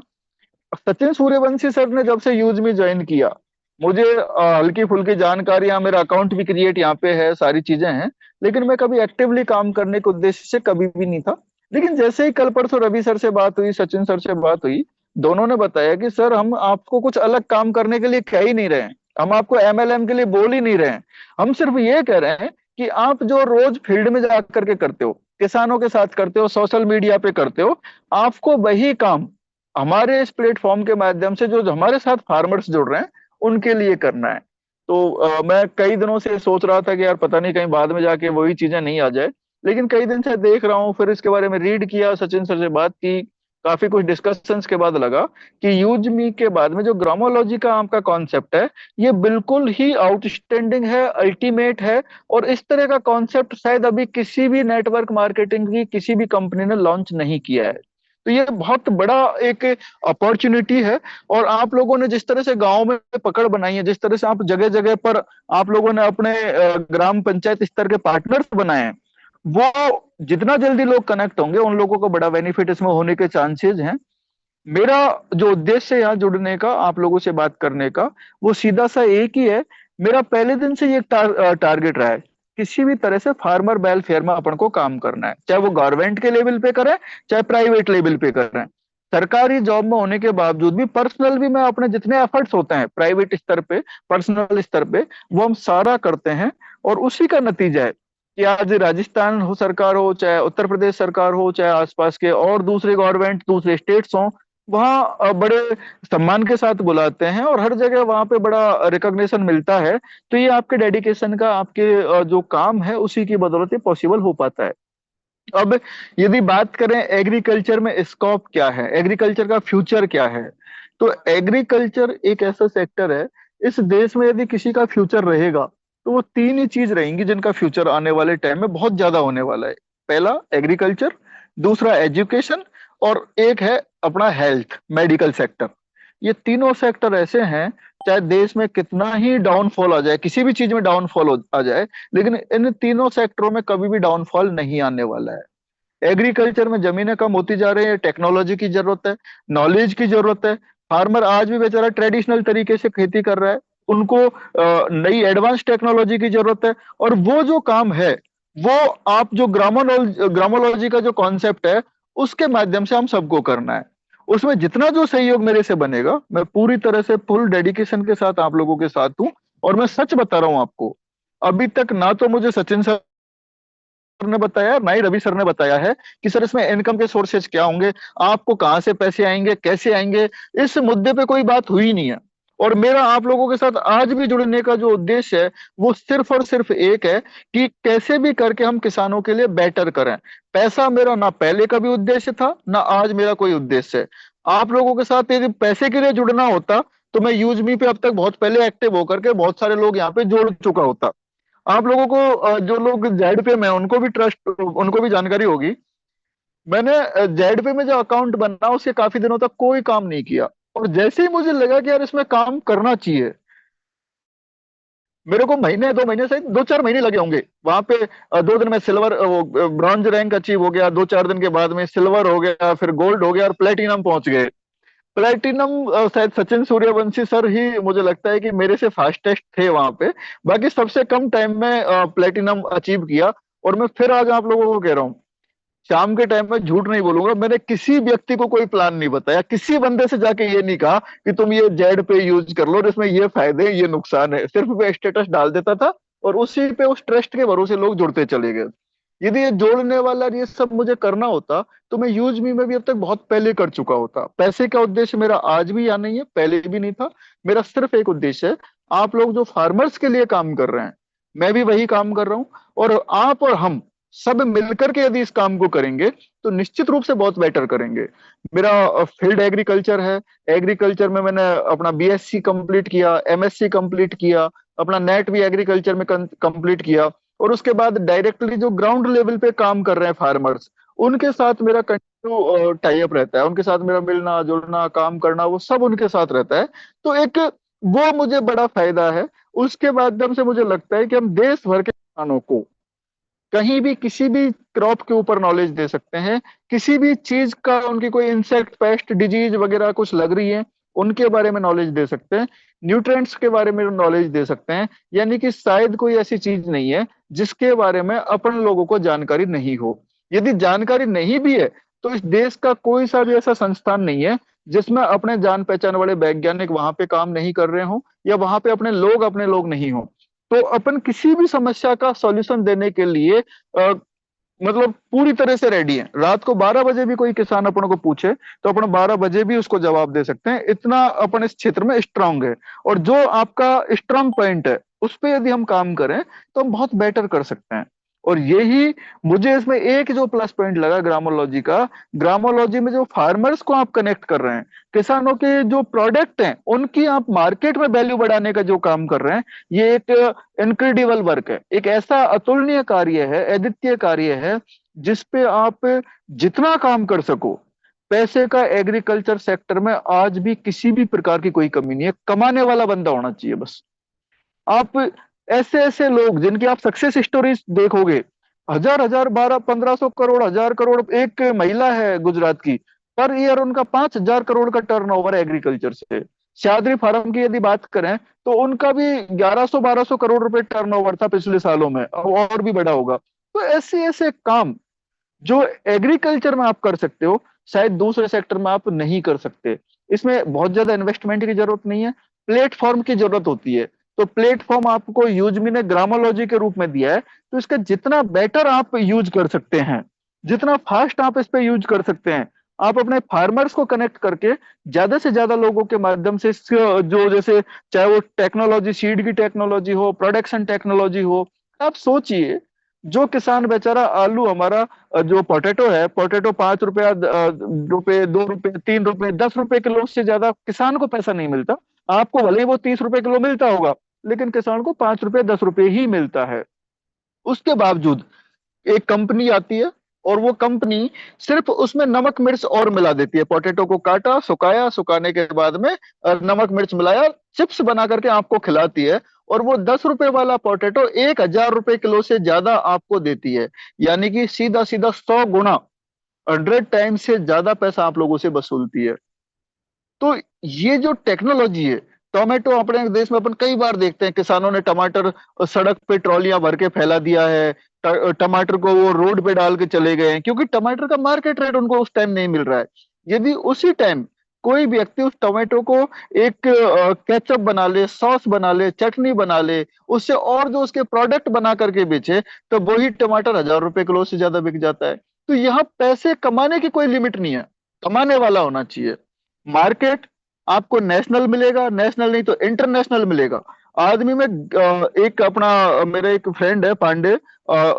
सचिन सूर्यवंशी सर ने जब से यूज में ज्वाइन किया मुझे हल्की फुल्की जानकारियां, मेरा अकाउंट भी क्रिएट यहाँ पे है, सारी चीजें हैं, लेकिन मैं कभी एक्टिवली काम करने के उद्देश्य से कभी भी नहीं था। लेकिन जैसे ही कल परसों रवि सर से बात हुई, सचिन सर से बात हुई, दोनों ने बताया कि सर हम आपको कुछ अलग काम करने के लिए कह ही नहीं रहे हैं, हम आपको एमएलएम के लिए बोल ही नहीं रहे हैं, हम सिर्फ ये कह रहे हैं कि आप जो रोज फील्ड में जा करके करते हो, किसानों के साथ करते हो, सोशल मीडिया पे करते हो, आपको वही काम हमारे इस प्लेटफॉर्म के माध्यम से जो हमारे साथ फार्मर्स जुड़ रहे हैं उनके लिए करना है। तो मैं कई दिनों से सोच रहा था कि यार पता नहीं कहीं बाद में जाके वही चीजें नहीं आ जाए, लेकिन कई दिन से देख रहा हूँ, फिर इसके बारे में रीड किया, सचिन सर से बात की, काफी कुछ डिस्कशंस के बाद लगा कि यूज मी के बाद में जो ग्रामोलॉजी का आपका कॉन्सेप्ट है ये बिल्कुल ही आउटस्टैंडिंग है, अल्टीमेट है और इस तरह का कॉन्सेप्ट शायद अभी किसी भी नेटवर्क मार्केटिंग की किसी भी कंपनी ने लॉन्च नहीं किया है। तो ये बहुत बड़ा एक अपॉर्चुनिटी है। और आप लोगों ने जिस तरह से गांव में पकड़ बनाई है, जिस तरह से आप जगह जगह पर आप लोगों ने अपने ग्राम पंचायत स्तर के पार्टनर्स बनाए हैं, वो जितना जल्दी लोग कनेक्ट होंगे उन लोगों को बड़ा बेनिफिट इसमें होने के चांसेस हैं। मेरा जो उद्देश्य है यहाँ जुड़ने का, आप लोगों से बात करने का, वो सीधा सा एक ही है। मेरा पहले दिन से ये टारगेट रहा है, किसी भी तरह से फार्मर वेलफेयर में अपन को काम करना है, चाहे वो गवर्नमेंट के लेवल पे करें चाहे प्राइवेट लेवल पे करें। सरकारी जॉब में होने के बावजूद भी पर्सनल भी मैं अपने जितने एफर्ट्स होते हैं प्राइवेट स्तर पे, पर्सनल स्तर पे, वो हम सारा करते हैं। और उसी का नतीजा है कि आज राजस्थान हो सरकार हो, चाहे उत्तर प्रदेश सरकार हो, चाहे आसपास के और दूसरे गवर्नमेंट दूसरे स्टेट्स हो, वहाँ बड़े सम्मान के साथ बुलाते हैं और हर जगह वहां पे बड़ा रिकॉग्निशन मिलता है। तो ये आपके डेडिकेशन का, आपके जो काम है उसी की बदौलत ये पॉसिबल हो पाता है। अब यदि बात करें एग्रीकल्चर में स्कोप क्या है, एग्रीकल्चर का फ्यूचर क्या है, तो एग्रीकल्चर एक ऐसा सेक्टर है, इस देश में यदि किसी का फ्यूचर रहेगा तो वो तीन ही चीज रहेंगी जिनका फ्यूचर आने वाले टाइम में बहुत ज्यादा होने वाला है। पहला एग्रीकल्चर, दूसरा एजुकेशन और एक है अपना हेल्थ मेडिकल सेक्टर। ये तीनों सेक्टर ऐसे हैं, चाहे देश में कितना ही डाउनफॉल आ जाए, किसी भी चीज में डाउनफॉल आ जाए, लेकिन इन तीनों सेक्टरों में कभी भी डाउनफॉल नहीं आने वाला है। एग्रीकल्चर में जमीनें कम होती जा रही है, टेक्नोलॉजी की जरूरत है, नॉलेज की जरूरत है। फार्मर आज भी बेचारा ट्रेडिशनल तरीके से खेती कर रहा है, उनको नई एडवांस टेक्नोलॉजी की जरूरत है। और वो जो काम है वो आप जो ग्रामोलॉजी का जो कॉन्सेप्ट है उसके माध्यम से हम सबको करना है। उसमें जितना जो सहयोग मेरे से बनेगा मैं पूरी तरह से फुल डेडिकेशन के साथ आप लोगों के साथ हूं। और मैं सच बता रहा हूं आपको, अभी तक ना तो मुझे सचिन सर ने बताया ना ही रवि सर ने बताया है कि सर इसमें इनकम के सोर्सेज क्या होंगे, आपको कहां से पैसे आएंगे, कैसे आएंगे, इस मुद्दे पे कोई बात हुई नहीं है। और मेरा आप लोगों के साथ आज भी जुड़ने का जो उद्देश्य है वो सिर्फ और सिर्फ एक है कि कैसे भी करके हम किसानों के लिए बेटर करें। पैसा मेरा ना पहले का भी उद्देश्य था ना आज मेरा कोई उद्देश्य है। आप लोगों के साथ यदि पैसे के लिए जुड़ना होता तो मैं यूज मी पे अब तक बहुत पहले एक्टिव होकर के बहुत सारे लोग यहाँ पे जोड़ चुका होता। आप लोगों को जो लोग जेड पे में उनको भी ट्रस्ट, उनको भी जानकारी होगी, मैंने जेड पे में जो अकाउंट बना उसके काफी दिनों तक कोई काम नहीं किया। और जैसे ही मुझे लगा कि यार इसमें काम करना चाहिए, मेरे को महीने 2 महीने से 2-4 महीने लगे होंगे वहां पे। 2 दिन में सिल्वर ब्रॉन्ज रैंक अचीव हो गया, 2-4 दिन के बाद में सिल्वर हो गया, फिर गोल्ड हो गया और प्लेटिनम पहुंच गए। प्लेटिनम शायद सचिन सूर्यवंशी सर ही मुझे लगता है कि मेरे से फास्टेस्ट थे वहां पे, बाकी सबसे कम टाइम में प्लेटिनम अचीव किया। और मैं फिर आज आप लोगों को कह रहा हूँ शाम के टाइम में झूठ नहीं बोलूंगा, मैंने किसी व्यक्ति को कोई प्लान नहीं बताया, किसी बंदे से जाके ये नहीं कहा कि तुम ये जेड पे यूज कर लो, जिसमें ये फायदे ये नुकसान है। सिर्फ मैं स्टेटस डाल देता था और उसी पे उस ट्रस्ट के भरोसे लोग जुड़ते चले गए। यदि ये जोड़ने वाला ये सब मुझे करना होता तो मैं यूज मी में भी अब तक बहुत पहले कर चुका होता। पैसे का उद्देश्य मेरा आज भी या नहीं है, पहले भी नहीं था। मेरा सिर्फ एक उद्देश्य है, आप लोग जो फार्मर्स के लिए काम कर रहे हैं, मैं भी वही काम कर रहा हूं, और आप और हम सब मिलकर के यदि इस काम को करेंगे तो निश्चित रूप से बहुत बेटर करेंगे। मेरा फील्ड एग्रीकल्चर है, एग्रीकल्चर में मैंने अपना बीएससी कंप्लीट किया, एमएससी कंप्लीट किया, अपना नेट भी एग्रीकल्चर में कंप्लीट किया, और उसके बाद डायरेक्टली जो ग्राउंड लेवल पे काम कर रहे हैं फार्मर्स, उनके साथ मेरा कंटिन्यू टाई अप रहता है, उनके साथ मेरा मिलना जुलना काम करना वो सब उनके साथ रहता है। तो एक वो मुझे बड़ा फायदा है। उसके माध्यम से मुझे लगता है कि हम देश भर के किसानों को कहीं भी किसी भी क्रॉप के ऊपर नॉलेज दे सकते हैं, किसी भी चीज का उनकी कोई इंसेक्ट पेस्ट डिजीज वगैरह कुछ लग रही है उनके बारे में नॉलेज दे सकते हैं, न्यूट्रिएंट्स के बारे में नॉलेज दे सकते हैं। यानी कि शायद कोई ऐसी चीज नहीं है जिसके बारे में अपन लोगों को जानकारी नहीं हो। यदि जानकारी नहीं भी है तो इस देश का कोई सा भी ऐसा संस्थान नहीं है जिसमें अपने जान पहचान वाले वैज्ञानिक वहां पे काम नहीं कर रहे हो, या वहां पे अपने लोग नहीं हो। तो अपन किसी भी समस्या का सॉल्यूशन देने के लिए मतलब पूरी तरह से रेडी है। रात को 12 बजे भी कोई किसान अपन को पूछे तो अपन 12 बजे भी उसको जवाब दे सकते हैं, इतना अपन इस क्षेत्र में स्ट्रांग है। और जो आपका स्ट्रांग पॉइंट है उस पर यदि हम काम करें तो हम बहुत बेटर कर सकते हैं। और यही मुझे इसमें एक जो प्लस पॉइंट लगा ग्रामोलॉजी का, ग्रामोलॉजी में जो फार्मर्स को आप कनेक्ट कर रहे हैं, किसानों के जो प्रोडक्ट हैं उनकी आप मार्केट में वैल्यू बढ़ाने का जो काम कर रहे हैं, ये एक इनक्रेडिबल वर्क है, एक ऐसा अतुलनीय कार्य है, अद्वितीय कार्य है जिसपे आप जितना काम कर सको। पैसे का एग्रीकल्चर सेक्टर में आज भी किसी भी प्रकार की कोई कमी नहीं है, कमाने वाला बंदा होना चाहिए बस। आप ऐसे ऐसे लोग जिनकी आप सक्सेस स्टोरीज देखोगे, हजार हजार 1200-1500 करोड़ 1000 करोड़, एक महिला है गुजरात की, पर ईयर उनका 5000 करोड़ का टर्नओवर है एग्रीकल्चर से। शादरी फार्म की यदि बात करें तो उनका भी 1100-1200 करोड़ रुपए टर्नओवर था पिछले सालों में, और भी बड़ा होगा। तो ऐसे ऐसे काम जो एग्रीकल्चर में आप कर सकते हो शायद दूसरे सेक्टर में आप नहीं कर सकते। इसमें बहुत ज्यादा इन्वेस्टमेंट की जरूरत नहीं है, प्लेटफॉर्म की जरूरत होती है। तो प्लेटफॉर्म आपको यूजमी ने ग्रामोलॉजी के रूप में दिया है, तो इसका जितना बेटर आप यूज कर सकते हैं, जितना फास्ट आप इस पे यूज कर सकते हैं, आप अपने फार्मर्स को कनेक्ट करके ज्यादा से ज्यादा लोगों के माध्यम से जो जैसे चाहे वो टेक्नोलॉजी, सीड की टेक्नोलॉजी हो, प्रोडक्शन टेक्नोलॉजी हो, आप सोचिए जो किसान बेचारा आलू हमारा जो पोटैटो है, पोटैटो 5 रुपया रुपए 2 रुपए 3 रुपए 10 रुपए किलो से ज्यादा किसान को पैसा नहीं मिलता। आपको भले ही वो 30 रुपए किलो मिलता होगा, लेकिन किसान को 5 रुपए 10 रुपए ही मिलता है। उसके बावजूद एक कंपनी आती है और वो कंपनी सिर्फ उसमें नमक मिर्च और मिला देती है। पोटैटो को काटा, सुखाया, सुखाने के बाद में नमक मिर्च मिलाया, चिप्स बना करके आपको खिलाती है, और वो 10 रुपए वाला पोटैटो 1000 रुपए किलो से ज्यादा आपको देती है। यानी कि सीधा सीधा 100 गुना, 100 टाइम से ज्यादा पैसा आप लोगों से वसूलती है। तो ये जो टेक्नोलॉजी है, टोमेटो अपने देश में अपन कई बार देखते हैं किसानों ने टमाटर सड़क पे ट्रॉलियां भर के फैला दिया है, टमाटर को वो रोड पे डाल के चले गए हैं, क्योंकि टमाटर का मार्केट रेट उनको उस टाइम नहीं मिल रहा है। यदि उसी टाइम कोई व्यक्ति उस टोमेटो को एक केचप बना ले, सॉस बना ले, चटनी बना ले, उससे और जो उसके प्रोडक्ट बना करके बेचे, तो वही टमाटर 1000 रुपए किलो से ज्यादा बिक जाता है। तो यहाँ पैसे कमाने की कोई लिमिट नहीं है, कमाने वाला होना चाहिए। मार्केट आपको नेशनल मिलेगा, नेशनल नहीं तो इंटरनेशनल मिलेगा। आदमी में एक अपना मेरा एक फ्रेंड है पांडे,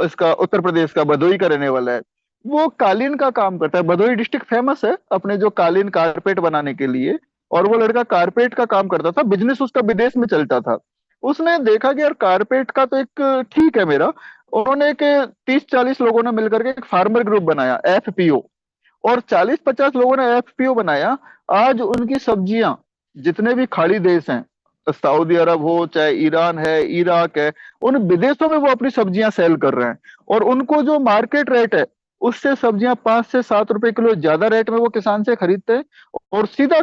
इसका उत्तर प्रदेश का भदोही का रहने वाला है, वो कालीन का काम करता है। भदोही डिस्ट्रिक्ट फेमस है अपने जो कालीन कारपेट बनाने के लिए, और वो लड़का कारपेट का काम करता था, बिजनेस उसका विदेश में चलता था। उसने देखा कि यार कारपेट का तो एक ठीक है मेरा, उन्होंने एक 30-40 लोगों ने मिलकर के एक फार्मर ग्रुप बनाया, एफपीओ, और 40-50 लोगों ने एफपीओ बनाया। आज उनकी सब्जियां जितने भी खाड़ी देश हैं, सऊदी अरब हो, चाहे ईरान है, इराक है, उन विदेशों में वो अपनी सब्जियां सेल कर रहे हैं, और उनको जो मार्केट रेट है उससे सब्जियां 5 से 7 रुपए किलो ज्यादा रेट में वो किसान से खरीदते हैं, और सीधा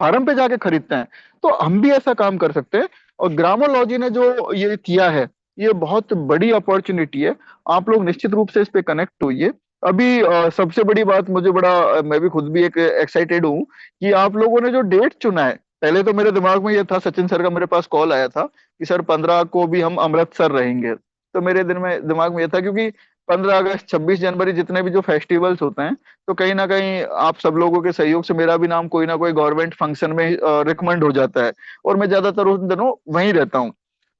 फार्म पे जाके खरीदते हैं। तो हम भी ऐसा काम कर सकते हैं, और ग्रामोलॉजी ने जो ये किया है ये बहुत बड़ी अपॉर्चुनिटी है। आप लोग निश्चित रूप से इस पे कनेक्ट होइए। अभी सबसे बड़ी बात मुझे मैं भी खुद भी एक एक्साइटेड हूँ कि आप लोगों ने जो डेट चुना है। पहले तो मेरे दिमाग में ये था, सचिन सर का मेरे पास कॉल आया था कि सर 15 को भी हम अमृतसर रहेंगे। तो मेरे दिमाग में ये था, क्योंकि 15 अगस्त 26 जनवरी जितने भी जो फेस्टिवल्स होते हैं, तो कहीं ना कहीं आप सब लोगों के सहयोग से मेरा भी नाम कोई ना कोई गवर्नमेंट फंक्शन में रिकमेंड हो जाता है, और मैं ज्यादातर उन दिनों वहीं रहता हूँ।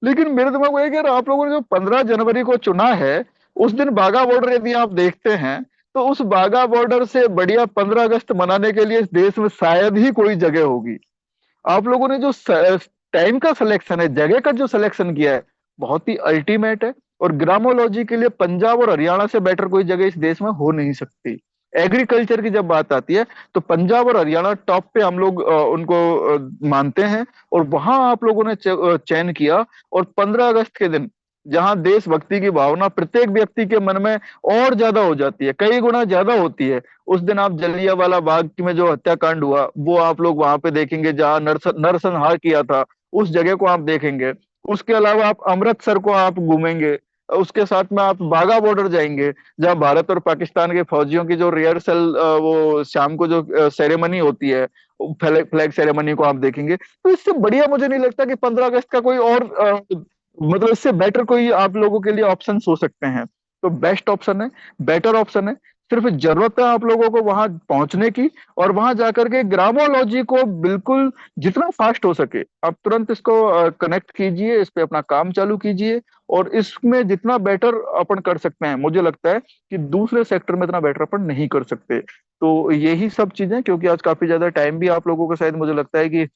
लेकिन मेरे दिमाग में है कि यार आप लोगों ने जो 15 जनवरी को चुना है, उस दिन बाघा बॉर्डर यदि आप देखते हैं, तो उस बाघा बॉर्डर से बढ़िया 15 अगस्त मनाने के लिए इस देश में शायद ही कोई जगह होगी। आप लोगों ने जो टाइम का सिलेक्शन है, जगह का जो सिलेक्शन किया है, बहुत ही अल्टीमेट है। और ग्रामोलॉजी के लिए पंजाब और हरियाणा से बेटर कोई जगह इस देश में हो नहीं सकती। एग्रीकल्चर की जब बात आती है, तो पंजाब और हरियाणा टॉप पे हम लोग उनको मानते हैं। और वहां आप लोगों ने चयन किया। और 15 अगस्त के दिन जहां देशभक्ति की भावना प्रत्येक व्यक्ति के मन में और ज्यादा हो जाती है, कई गुना ज्यादा होती है, उस दिन आप जलियांवाला बाग में जो हत्याकांड हुआ वो आप लोग वहां पे देखेंगे, जहां नरसंहार किया था उस जगह को आप देखेंगे। उसके अलावा आप अमृतसर को आप घूमेंगे। उसके साथ में आप बाघा बॉर्डर जाएंगे, जहां भारत और पाकिस्तान के फौजियों की जो रिहर्सल, वो शाम को जो सेरेमनी होती है, फ्लैग सेरेमनी को आप देखेंगे। तो इससे बढ़िया मुझे नहीं लगता कि 15 अगस्त का कोई और मतलब इससे बेटर कोई आप लोगों के लिए ऑप्शन हो सकते हैं। तो बेस्ट ऑप्शन है, बेटर ऑप्शन है। सिर्फ जरूरत है आप लोगों को वहां पहुंचने की, और वहां जाकर के ग्रामोलॉजी को बिल्कुल जितना फास्ट हो सके आप तुरंत इसको कनेक्ट कीजिए, इस पे अपना काम चालू कीजिए। और इसमें जितना बेटर अपन कर सकते हैं, मुझे लगता है कि दूसरे सेक्टर में इतना बेटर अपन नहीं कर सकते। तो यही सब चीजें, क्योंकि आज काफी ज्यादा टाइम भी आप लोगों का शायद मुझे लगता है कि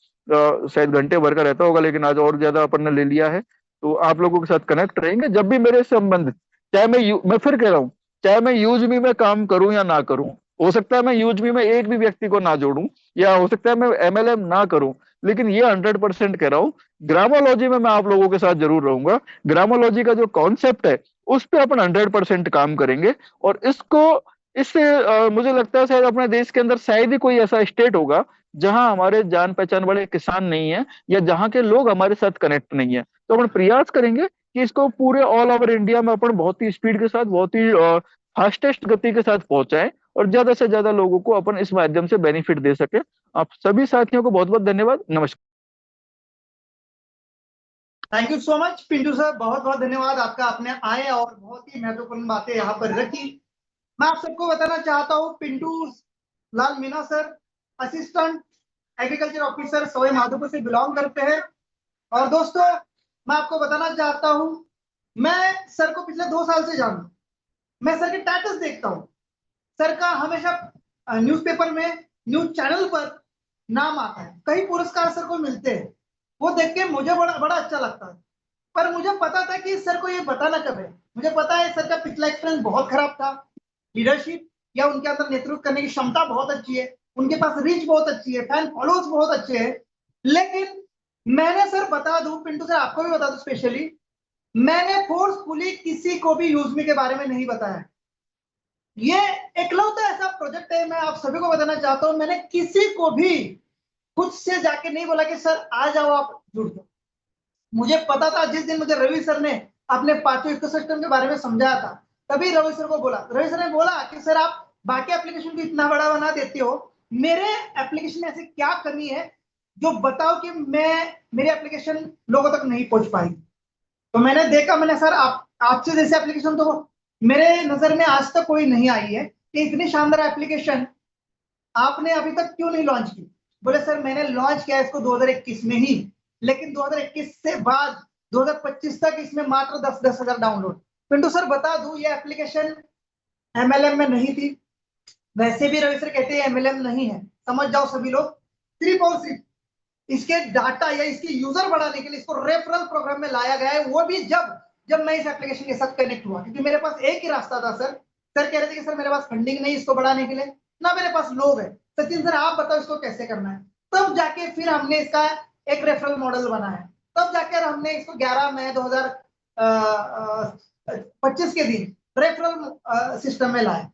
शायद घंटे भर का रहता होगा, लेकिन आज और ज्यादा अपन ने ले लिया है। तो आप लोगों के साथ कनेक्ट रहेंगे जब भी मेरे संबंध, चाहे मैं फिर कह रहा हूँ, चाहे मैं यूजमी में काम करूं या ना करूं। हो सकता है मैं यूजमी में एक भी व्यक्ति को ना जोड़ूं, या हो सकता है मैं एमएलएम ना करूं, लेकिन ये 100% कह रहा हूं, ग्रामोलॉजी में मैं आप लोगों के साथ जरूर रहूंगा। ग्रामोलॉजी का जो कॉन्सेप्ट है उस पे अपन 100% काम करेंगे। और इससे मुझे लगता है शायद अपने देश के अंदर शायद ही कोई ऐसा स्टेट होगा जहां हमारे जान पहचान वाले किसान नहीं है, या जहां के लोग हमारे साथ कनेक्ट नहीं है। तो अपन प्रयास करेंगे कि इसको पूरे ऑल ओवर इंडिया में अपन बहुत ही स्पीड के साथ, बहुत ही फास्टेस्ट गति के साथ पहुंचाएं, और ज्यादा से ज्यादा लोगों को अपन इस माध्यम से बेनिफिट दे सके। आप सभी साथियों को बहुत बहुत धन्यवाद। नमस्कार। Thank you so much Pintu sir, बहुत बहुत धन्यवाद आपका। आपने आए और बहुत ही महत्वपूर्ण बातें यहाँ पर रखी। मैं आप सबको बताना चाहता हूँ, Pintu Lal Meena sir assistant agriculture officer Sawai Madhopur से बिलोंग करते हैं। और दोस्तों, मैं आपको बताना चाहता हूँ, मैं सर को पिछले 2 साल से जानता हूँ। मैं सर के स्टेटस देखता हूँ, सर का हमेशा न्यूज़पेपर में, न्यूज चैनल पर नाम आता है, कई पुरस्कार सर को मिलते हैं। वो देख के मुझे बड़ा बड़ा अच्छा लगता है। पर मुझे पता था कि सर को ये बताना कब है। मुझे पता है सर का पिछला एक्सपीरियंस बहुत खराब था। लीडरशिप या उनके अंदर नेतृत्व करने की क्षमता बहुत अच्छी है, उनके पास रीच बहुत अच्छी है, फैन फॉलोअर्स बहुत अच्छे हैं। लेकिन मैंने सर बता दूं, पिंटू सर आपको भी बता दूं स्पेशली, मैंने फोर्सफुली किसी को भी यूजमी के बारे में नहीं बताया। ये इकलौता ऐसा प्रोजेक्ट है, मैं आप सभी को बताना चाहता हूं, मैंने किसी को भी खुद से जाके नहीं बोला कि सर आ जाओ आप जुड़ जाओ। मुझे पता था, जिस दिन मुझे रवि सर ने अपने 5 इकोसिस्टम के बारे में समझाया था, तभी रवि सर को बोला, रवि सर ने बोला कि सर आप बाकी एप्लीकेशन को इतना बड़ा बना देते हो, मेरे एप्लीकेशन में ऐसी क्या कमी है जो बताओ कि मेरी एप्लीकेशन लोगों तक नहीं पहुंच पाई। तो मैंने देखा, मैंने सर आपसे जैसे एप्लीकेशन तो मेरे नजर में आज तक कोई नहीं आई है कि इतनी शानदार एप्लीकेशन आपने अभी तक क्यों नहीं लॉन्च की। बोले सर मैंने लॉन्च किया इसको 2021 में ही, लेकिन 2021 से बाद 2025 तक इसमें मात्र 10-10 हजार डाउनलोड। पिंटू सर बता दूं, ये एप्लीकेशन एमएलएम में नहीं थी। वैसे भी रवि सर कहते हैं एमएलएम नहीं है, समझ जाओ सभी लोग। सिर्फ और सिर्फ इसके डाटा या इसकी यूजर बढ़ाने के लिए इसको रेफरल प्रोग्राम में लाया गया है, वो भी जब मैं इस एप्लीकेशन के साथ कनेक्ट हुआ, क्योंकि मेरे पास एक ही रास्ता था। सर कह रहे थे कि सर मेरे पास फंडिंग नहीं इसको बढ़ाने के लिए, ना मेरे पास लोग है, सचिन सर आप बताओ इसको कैसे करना है। तब जाके फिर हमने इसका एक रेफरल मॉडल बनाया। तब जाकर हमने इसको 11 मई 2025 के दिन रेफरल सिस्टम में लाया,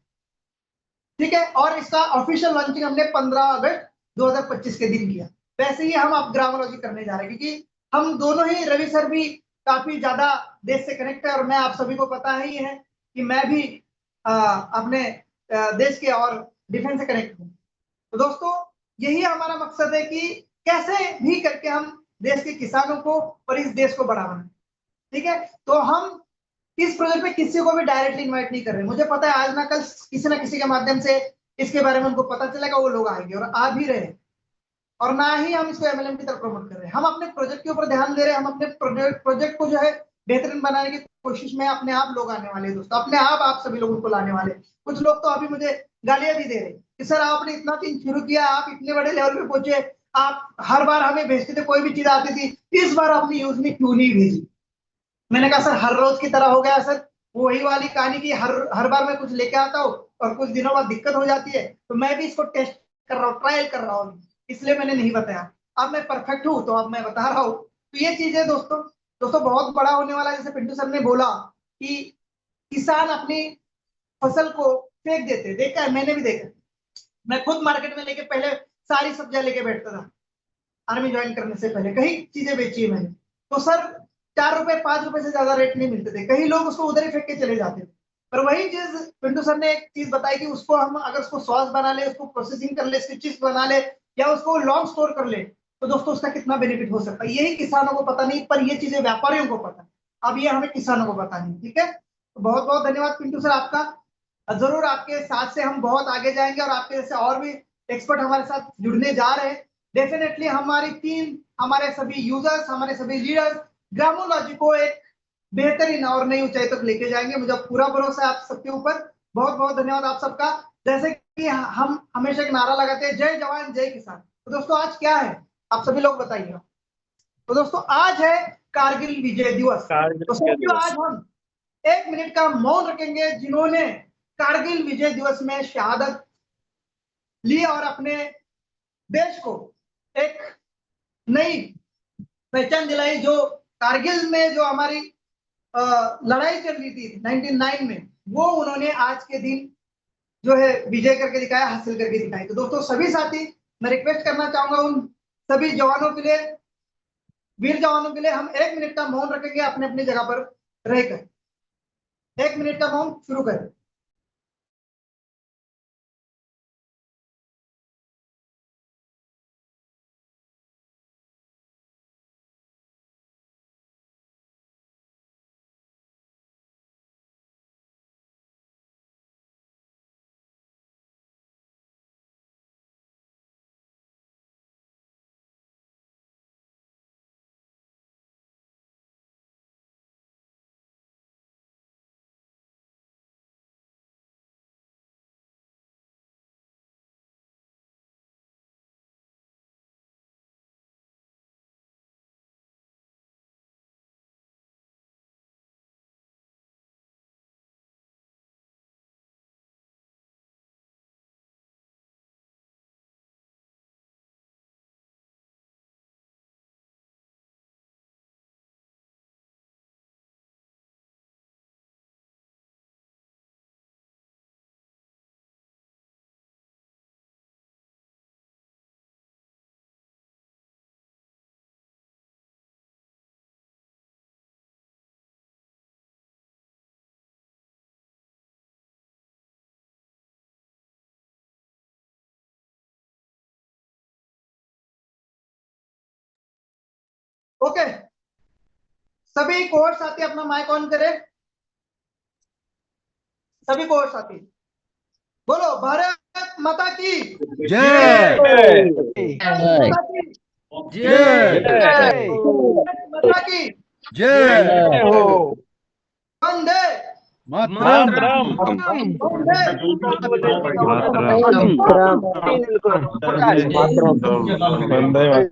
ठीक है। और इसका ऑफिशियल लॉन्चिंग हमने 15 अगस्त 2025 के दिन किया। वैसे ही हम अब ग्रामोलॉजी करने जा रहे हैं, क्योंकि हम दोनों ही, रवि सर भी काफी ज्यादा देश से कनेक्ट है, और मैं आप सभी को पता ही है कि मैं भी अपने देश के और डिफेंस से कनेक्ट हूँ। तो दोस्तों यही हमारा मकसद है कि कैसे भी करके हम देश के किसानों को और इस देश को बढ़ावा दें। ठीक है, तो हम इस प्रोजेक्ट में किसी को भी डायरेक्टली इनवाइट नहीं कर रहे। मुझे पता है आज ना कल किसी ना किसी के माध्यम से इसके बारे में उनको पता चलेगा, वो लोग आएंगे और आ भी रहे। और ना ही हम इसको एमएलएम की तरफ प्रमोट कर रहे हैं, हम अपने प्रोजेक्ट के ऊपर ध्यान दे रहे हैं। हम अपने प्रोजेक्ट को जो है बेहतरीन बनाने की कोशिश में अपने आप लोग आने वाले हैं दोस्तों, अपने आप सभी लोगों को लाने वाले। कुछ लोग तो अभी मुझे गालियां भी दे रहे कि सर आपने इतना दिन शुरू किया, आप इतने बड़े लेवल पे पहुंचे, आप हर बार हमें भेजते थे, कोई भी चीज आती थी, इस बार आपने यूज में क्यों नहीं भेजी। मैंने कहा सर हर रोज की तरह हो गया सर, वही वाली कहानी की हर बार मैं कुछ लेके आता हूँ और कुछ दिनों बाद दिक्कत हो जाती है, तो मैं भी इसको टेस्ट कर रहा हूँ, ट्रायल कर रहा हूँ, इसलिए मैंने नहीं बताया। अब मैं परफेक्ट हूँ तो अब मैं बता रहा हूँ। तो ये चीज है दोस्तों बहुत बड़ा होने वाला है। जैसे पिंटू सर ने बोला कि किसान अपनी फसल को फेंक देते, देखा है, मैंने भी देखा। मैं खुद मार्केट में लेके पहले सारी सब्जियां लेके बैठता था, आर्मी ज्वाइन करने से पहले कई चीजें बेची है मैंने। तो सर 4 रुपए 5 रुपए से ज्यादा रेट नहीं मिलते थे, कई लोग उसको उधर ही फेंक के चले जाते थे। पर वही चीज पिंटू सर ने एक चीज बताई कि उसको हम अगर उसको सॉस बना ले, उसको प्रोसेसिंग कर ले, इसकी चिप्स बना ले या उसको लॉन्ग स्टोर कर ले, तो दोस्तों उसका कितना बेनिफिट हो सकता है। यही किसानों को पता नहीं, पर ये चीजें व्यापारियों को पता है। अब ये हमें किसानों को पता नहीं। ठीक है, तो बहुत बहुत धन्यवाद पिंटू सर आपका। जरूर आपके साथ से हम बहुत आगे जाएंगे और आपके जैसे और भी एक्सपर्ट हमारे साथ जुड़ने जा रहे हैं। डेफिनेटली हमारी टीम, हमारे सभी यूजर्स, हमारे सभी लीडर्स ग्रामोलॉजी को एक बेहतरीन और नई ऊंचाई तक लेके जाएंगे। मुझे पूरा भरोसा है आप सबके ऊपर। बहुत बहुत धन्यवाद आप सबका। जैसे कि हम हमेशा एक नारा लगाते हैं, जय जवान जय किसान। तो दोस्तों आज क्या है, आप सभी लोग बताइएगा। तो दोस्तों आज है कारगिल विजय दिवस। तो साथियों आज हम 1 मिनट का मौन रखेंगे जिन्होंने कारगिल विजय दिवस में शहादत ली और अपने देश को एक नई पहचान दिलाई। जो कारगिल में जो हमारी लड़ाई चल रही थी 1999 में, वो उन्होंने आज के दिन जो है विजय करके दिखाया, हासिल करके दिखाई। तो दोस्तों सभी साथी, मैं रिक्वेस्ट करना चाहूंगा उन सभी जवानों के लिए, वीर जवानों के लिए, हम 1 मिनट का मौन रखेंगे अपने अपनी जगह पर रहकर। 1 मिनट का मौन शुरू करें। ओके, सभी कोर्स साथी अपना माइक ऑन करें। सभी कोर्स साथी बोलो, भारत माता की जय माता की जय माता की जय वंदे मातरम वंदे मातरम।